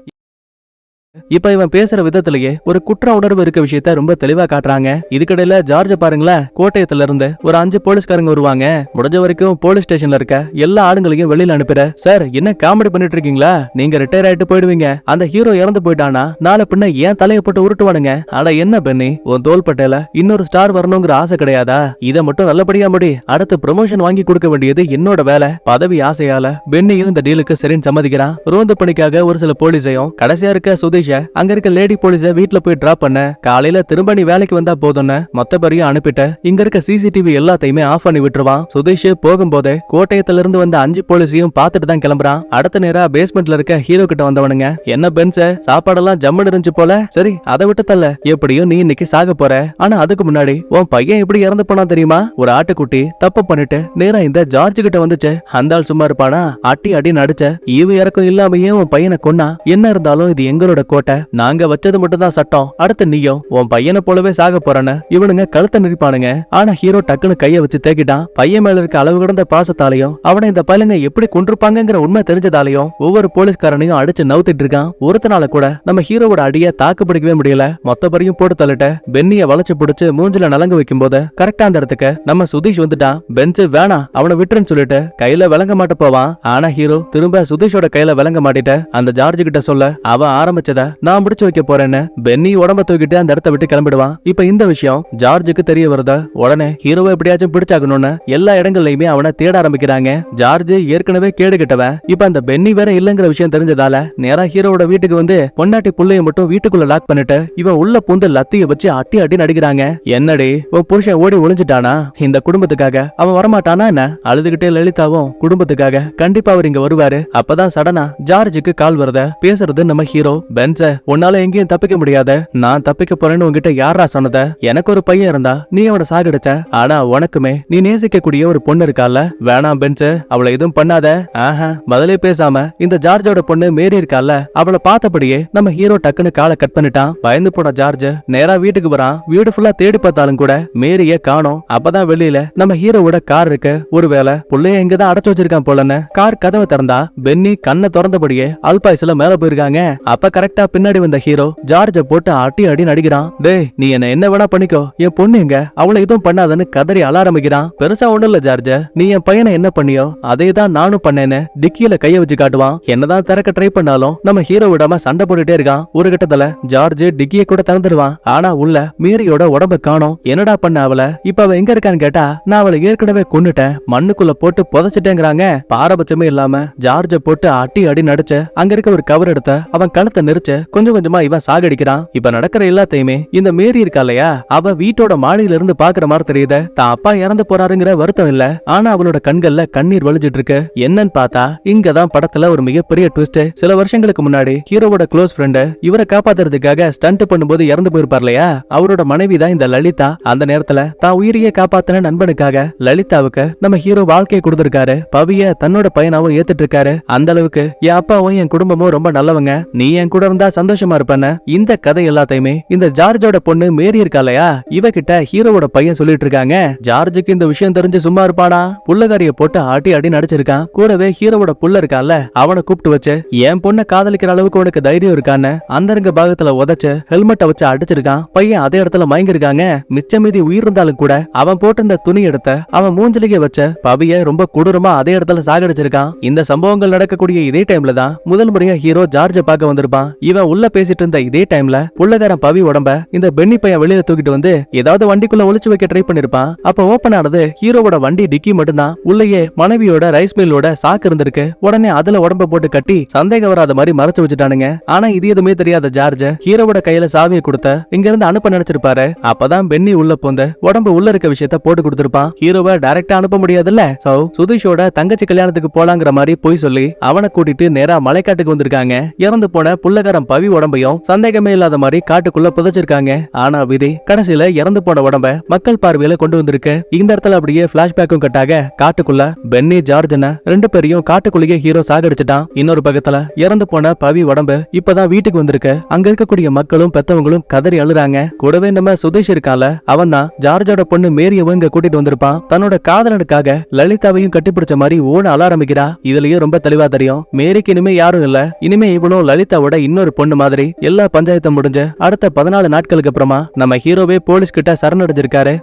இப்ப இவன் பேசுற விதத்திலேயே ஒரு குற்ற உணர்வு இருக்க விஷயத்த ரொம்ப தெளிவா காட்டுறாங்க. இதுக்கிடையில ஜார்ஜ் பாருங்களேன், கோட்டயத்துல இருந்து ஒரு 5 போலீஸ்காரங்க வருவாங்க. முடிஞ்ச வரைக்கும் போலீஸ் ஸ்டேஷன்ல இருக்க எல்லா ஆளுங்களையும் வெளியில அனுப்பிற. சார் என்ன காமெடி பண்ணிட்டு இருக்கீங்களா, நீங்க ரிட்டையர் ஆயிட்டு போயிடுவீங்க, அந்த ஹீரோ இறந்து போயிட்டானா நாளை பின்ன ஏன் தலையை போட்டு உருட்டுவானுங்க. ஆனா என்ன பென்னி, உன் தோள்பட்டையில இன்னொரு ஸ்டார் வரணுங்கிற ஆசை கிடையாதா, இதை மட்டும் நல்லபடியா முடி, அடுத்து ப்ரமோஷன் வாங்கி கொடுக்க வேண்டியது என்னோட வேலை. பதவி ஆசையால பென்னியும் இந்த டீலுக்கு சரின்னு சம்மதிக்கிறான். ரோந்து பணிக்காக ஒரு சில போலீஸையும் கடைசியா இருக்க சுதீஷ அங்க இருக்க லேடி போலீஸ வீட்ல போய் டிராப் பண்ண, காலையில திரும்ப நீ வேலைக்கு வந்தா போதும்னு மொத்த பேரையும் அனுப்பிட்ட. இங்க இருக்க சிசிடிவி எல்லாத்தையுமே ஆஃப் பண்ணி விட்டுருவான். சுதீஷ் போகும்போதே கோட்டயத்துல இருந்து வந்த 5 போலீஸையும் பார்த்துட்டு தான் கிளம்புறான். அடுத்த நேரா பேஸ்மெண்ட்ல இருக்க ஹீரோ கிட்ட வந்தவனுங்க, என்ன பென்ஸ் சாப்பாடெல்லாம் ஜம்முன்னு இருந்துச்சு போல, சரி அதை விட்டு தள்ள, எப்படியும் நீ இன்னைக்கு சாக போற. ஆனா அதுக்கு முன்னாடி உன் பையன் எப்படி இறந்து போனா தெரியுமா, ஒரு ஆட்டுக்குட்டி தப்பு பண்ணிட்டு நேரா இந்த ஜார்ஜ் கிட்ட வந்துச்சு. அந்த ஆள் சும்மா இருப்பானா, அடி அடி நடிச்ச, ஈவு இறக்கம் இல்லாமையே உன் பையனை கொன்னா, என்ன இருந்தாலும் இது எங்களோட கோட்டை, நாங்க வச்சது மட்டும் தான் சட்டம், அடுத்து நீயும் உன் பையனை போலவே சாக போறன்னு இவனுங்க கழுத்தை நிற்பானுங்க. ஆனா ஹீரோ டக்குன்னு கைய வச்சு தேக்கிட்டான். பையன் மேல இருக்க அளவு கடந்த பாசத்தாலையும் அவனை இந்த பையனுங்க எப்படி கொண்டிருப்பாங்கிற உண்மை தெரிஞ்சதாலையும் ஒவ்வொரு போலீஸ்காரனையும் அடிச்சு நவுத்திட்டு இருக்கான். ஒருத்தனால கூட நம்ம ஹீரோவோட அடிய தாக்கு பிடிக்கவே முடியல. மொத்த பரியும் போட்டு தள்ளிட்ட. பென்னிய வளைச்சு பிடிச்சு மூஞ்சில நலங்கு வைக்கும் போது கரெக்டா அந்த இடத்துக்கு நம்ம சுதீஷ் வந்துட்டான். பென்ஸ் வேணாம் அவனை விட்டுருன்னு சொல்லிட்டு கையில விளங்க மாட்ட போவான். ஆனா ஹீரோ திரும்ப சுதீஷோட கையில விளங்க மாட்டிட்ட அந்த ஜார்ஜ் கிட்ட சொல்ல, அவன் ஆரம்பிச்சத நான் முடிச்சு வைக்க போறேன்னு பென்னி உடம்ப தூக்கிட்டு அந்த இடத்த விட்டு கிளம்பிடுவான். இப்ப இந்த விஷயம் ஜார்ஜுக்கு தெரிய வருதா, உடனே ஹீரோவை எப்படியாச்சும் பிடிச்சாகணும்னு எல்லா இடங்கள்லயுமே அவனை தேட ஆரம்பிக்கிறாங்க. ஜார்ஜ் ஏற்கனவே கேடு கிட்டவன், இப்ப அந்த பென்னி வேற இல்லங்கிற விஷயம் தெரிஞ்சதால நேரா ஹீரோவோட வீட்டுக்கு வந்து பொண்டாட்டி புள்ளைய மட்டும் வீட்டுக்குள்ள லாக் பண்ணிட்டு இவன் உள்ள பூந்து லத்திய வச்சு அட்டி அடி நடிக்கிறாங்க. என்னடி உன் புருஷன் ஓடி ஒளிஞ்சிட்டானா, இந்த குடும்பத்துக்காக அவன் வரமாட்டானா என்ன, அழுதுகிட்டே லலிதாவும் குடும்பத்துக்காக கண்டிப்பா அவர் இங்க வருவாரு. அப்பதான் சடனா ஜார்ஜுக்கு கால் வருத, பேசுறது நம்ம ஹீரோ. பென்ஸ் பென்ச, உன்னால எங்கேயும் தப்பிக்க முடியாத. நான் தப்பிக்க போறேன்னு உன்கிட்ட யாரா சொன்னத? எனக்கு ஒரு பையன் இருந்தா நீ அவனை சாகடிச்ச. ஆனா உனக்குமே நீ நேசிக்க கூடிய ஒரு பொண்ணு இருக்கால. வேணாம் பென்ச, அவளை எதுவும் பண்ணாத. ஆஹா, பதிலே பேசாம இந்த ஜார்ஜோட பொண்ணு மேரி இருக்கால, அவளை பார்த்தபடியே நம்ம ஹீரோ டக்குன்னு காலை கட் பண்ணிட்டான். பயந்து போன ஜார்ஜ் நேரா வீட்டுக்கு வரான். வீடு ஃபுல்லா தேடி பார்த்தாலும் கூட மேரிய காணோம். அப்பதான் வெளியில நம்ம ஹீரோவோட கார் இருக்கு. ஒருவேளை புள்ளைய எங்கதான் அடைச்சு வச்சிருக்கான் போலன்னு கார் கதவை திறந்தா பென்னி கண்ணை திறந்தபடியே அல்பாய்ஸ்ல மேல போயிருக்காங்க. அப்ப கரெக்டா பின்னாடி வந்த ஹீரோ ஜார்ஜ போட்டு அடி அடி நடிக்கிறான். டேய், நீ என்ன வேணா பண்ணிக்கோ, என் பொண்ணு எங்க, அவளை எதுவும் பண்ணாதன்னு கதறி அழ ஆரம்பிக்கிறான். பெருசா ஒண்ணு இல்ல ஜார்ஜ, நீ என் பையனை என்ன பண்ணியோ அதே தான் நானும் பண்ணேன்னு டிக்கியில கைய வச்சு காட்டுவான். என்னதான் திறக்க ட்ரை பண்ணாலும் நம்ம ஹீரோ விடாம சண்டை போட்டுட்டே இருக்கான். ஒரு கட்டத்துல ஜார்ஜ் டிக்கியை கூட திறந்துடுவான். ஆனா உள்ள மேரியோட உடம்ப காணோம். என்னடா பண்ண அவளை? இப்ப அவ எங்க இருக்கான்னு கேட்டா, நான் அவளை ஏற்கனவே கொன்னுட்டேன், மண்ணுக்குள்ள போட்டு புதைச்சிட்டேங்கிறாங்க. பாரபட்சமே இல்லாம ஜார்ஜ போட்டு அடி அடி நடிச்ச அங்க இருக்க ஒரு கவர் எடுத்த அவன் கழுத்தை நெரிச்சு கொஞ்சம் கொஞ்சமா இவன் சாகடிக்கிறான். இப்ப நடக்கிற எல்லாத்தையுமே இந்த மேரி இருக்கா இல்லையா, அவ வீட்டோட மாடியில இருந்து பாக்குற மாதிரி தெரியுது. தான் அப்பா இறந்து போறாருங்கிற வருத்தம் இல்ல, ஆனா அவளோட கண்கள்ல கண்ணீர் வழிஞ்சிட்டு இருக்கு. என்னன்னு பார்த்தா இங்கதான் படத்துல ஒரு மிகப்பெரிய ட்விஸ்ட். சில வருஷங்களுக்கு முன்னாடி ஹீரோவோட க்ளோஸ் ஃப்ரெண்ட் இவரை காப்பாத்துறதுக்காக ஸ்டண்ட் பண்ணும்போது இறந்து போயிருப்பார் இல்லையா, அவரோட மனைவி தான் இந்த லலிதா. அந்த நேரத்துல தான் உயிரியே காப்பாத்தின நண்பனுக்காக லலிதாவுக்கு நம்ம ஹீரோ வாழ்க்கையை கொடுத்திருக்காரு. பவிய தன்னோட பையனாவும் ஏத்துட்டு இருக்காரு. அந்த அளவுக்கு என் அப்பாவும் என் குடும்பமும் ரொம்ப நல்லவங்க, நீ என் கூட இருந்தா சந்தோஷமா இருப்பேன்னு இந்த கதை எல்லாத்தையுமே இந்த ஜார்ஜோட பொண்ணு மேரி இருக்கா இல்லையா, இவகிட்ட ஹீரோவோட பையன் சொல்லிட்டு இருக்காங்க. ஜார்ஜுக்கு இந்த விஷயம் தெரிஞ்சு சும்மா இருப்பானா? புள்ளகாரிய போட்டு ஆட்டி அடி நடிச்சிருக்கான். கூடவே ஹீரோவோட புள்ள இருக்கான்ல, அவனை கூப்பிட்டு வச்சு என் பொண்ணை காதலிக்கிற அளவுக்கு உனக்கு தைரியம் இருக்கான்னு அந்தரங்க பாகத்துல உதச்சு ஹெல்மெட்டை வச்சு அடிச்சிருக்கான். பையன் அதே இடத்துல மயங்கி இருக்காங்க. மிச்ச மீதி உயிர் இருந்தாலும் கூட அவன் போட்டிருந்த துணி எடுத்த அவன் மூஞ்சிலேயே வச்ச பவிய ரொம்ப கொடூரமா அதே இடத்துல சாகடிச்சிருக்கான். இந்த சம்பவங்கள் நடக்கக்கூடிய இதே டைம்ல தான் முதல் முறையா ஹீரோ ஜார்ஜ பார்க்க வந்திருப்பான். இவன் உள்ள பேசிட்டு இருந்த இதே டைம்ல புள்ளகாரன் பவி உடம்ப இந்த பென்னி பையன் வெளியில தூக்கிட்டு வந்து ஏதாவது வண்டிக்குள்ள ஒளிச்சு வைக்க ட்ரை பண்ணிருப்பான். அப்ப ஓபன் ஆனது ஹீரோவோட வண்டி டிக்கி மட்டும்தான். உள்ளேயே மனைவியோட ரைஸ் மில்லோட சாக்கு இருந்திருக்கு. உடனே அதுல உடம்ப போட்டு கட்டி சந்தேகம் வராத மாதிரி மறைச்சு வச்சுட்டானுங்க. ஆனா இது எதுவுமே தெரியாத ஜார்ஜ் ஹீரோவோட கையில சாவியை கொடுத்த இங்க இருந்து அனுப்ப நினைச்சிருப்பாரு. அப்பதான் பென்னி உள்ள போந்த உடம்பு உள்ள இருக்க விஷயத்த போட்டு கொடுத்திருப்பான். ஹீரோவை டைரக்டா அனுப்ப முடியாதுல்ல, சோ சுதீஷோட தங்கச்சி கல்யாணத்துக்கு போலாங்கிற மாதிரி போய் சொல்லி அவனை கூட்டிட்டு நேரா மலைக்காட்டுக்கு வந்திருக்காங்க. இறந்து போன புள்ளகாரன் பவி உடம்பையும் சந்தேகமே இல்லாத மாதிரி காட்டுக்குள்ள புதைச்சிருக்காங்க. ஆனா விதி கடைசியில இறந்து போன உடம்ப மக்கள் பார்வையில கொண்டு வந்திருக்கு. இந்த இடத்துல அப்படியே பிளாஷ்பேக்கும் கட்டாக காட்டுக்குள்ள பென்னி ஜார்ஜன ரெண்டு பேரையும் காட்டுக்குள்ளேயே ஹீரோ சாகடிச்சிட்டான். இன்னொரு பக்கத்துல இறந்து போன பவி உடம்பு இப்பதான் வீட்டுக்கு வந்திருக்கு. அங்க இருக்கக்கூடிய மக்களும் பெத்தவங்களும் கதறி அழுறாங்க. கூடவே நம்ம சுதீஷ் இருக்கால, அவன் தான் ஜார்ஜோட பொண்ணு மேரியவும் இங்க கூட்டிட்டு வந்திருப்பான். தன்னோட காதலனுக்காக லலிதாவையும் கட்டிப்பிடிச்ச மாதிரி ஓட அழ ஆரம்பிக்கிறா. இதுலயும் ரொம்ப தெளிவா தெரியும் மேரிக்கு இனிமே யாரும் இல்ல, இனிமே இவளும் லலிதாவோட இன்னொரு பொண்ணு மாதிரி. எல்லா பஞ்சாயத்தும் முடிஞ்ச அடுத்த 14 நாட்களுக்கு அப்புறமா நம்ம ஹீரோவே போலீஸ் கிட்ட சரணடைஞ்சிருக்காரு.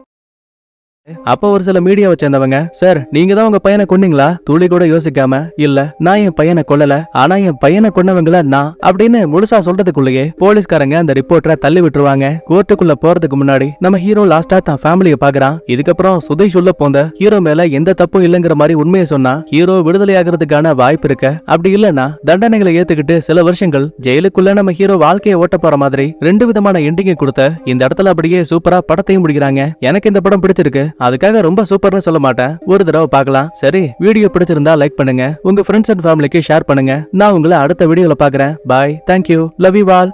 அப்ப ஒரு சில மீடியாவை சேர்ந்தவங்க, சார் நீங்க தான் உங்க பையனை கொன்னீங்களா? துளி கூட யோசிக்காம, இல்ல நான் என் பையனை கொல்லல, ஆனா என் பையனை கொன்னவங்கள நான் அப்படின்னு முழுசா சொல்றதுக்குள்ளேயே போலீஸ்காரங்க அந்த ரிப்போர்ட்டரை தள்ளி விட்டுருவாங்க. கோர்ட்டுக்குள்ள போறதுக்கு முன்னாடி நம்ம ஹீரோ லாஸ்டா தான் ஃபேமிலியை பாக்குறான். இதுக்கப்புறம் சுதீஷ் உள்ள போந்த ஹீரோ மேல எந்த தப்பும் இல்லங்கிற மாதிரி உண்மையை சொன்னா ஹீரோ விடுதலை ஆகிறதுக்கான வாய்ப்பு இருக்கு. அப்படி இல்லன்னா தண்டனைகளை ஏத்துக்கிட்டு சில வருஷங்கள் ஜெயிலுக்குள்ள நம்ம ஹீரோ வாழ்க்கையை ஓட்ட போற மாதிரி ரெண்டு விதமான எண்டிங்கை கொடுத்த இந்த இடத்துல அப்படியே சூப்பரா படத்தையும் முடிக்கிறாங்க. எனக்கு இந்த படம் பிடிச்சிருக்கு, அதுக்காக ரொம்ப சூப்பர்னு சொல்ல மாட்டேன், ஒரு தடவை பார்க்கலாம். சரி, வீடியோ பிடிச்சிருந்தா லைக் பண்ணுங்க, உங்க ஃப்ரெண்ட்ஸ் அண்ட் ஃபேமிலிக்கு ஷேர் பண்ணுங்க. நான் உங்களை அடுத்த வீடியோல பாக்குறேன். பாய், தேங்க்யூ, லவ் யூ ஆல்.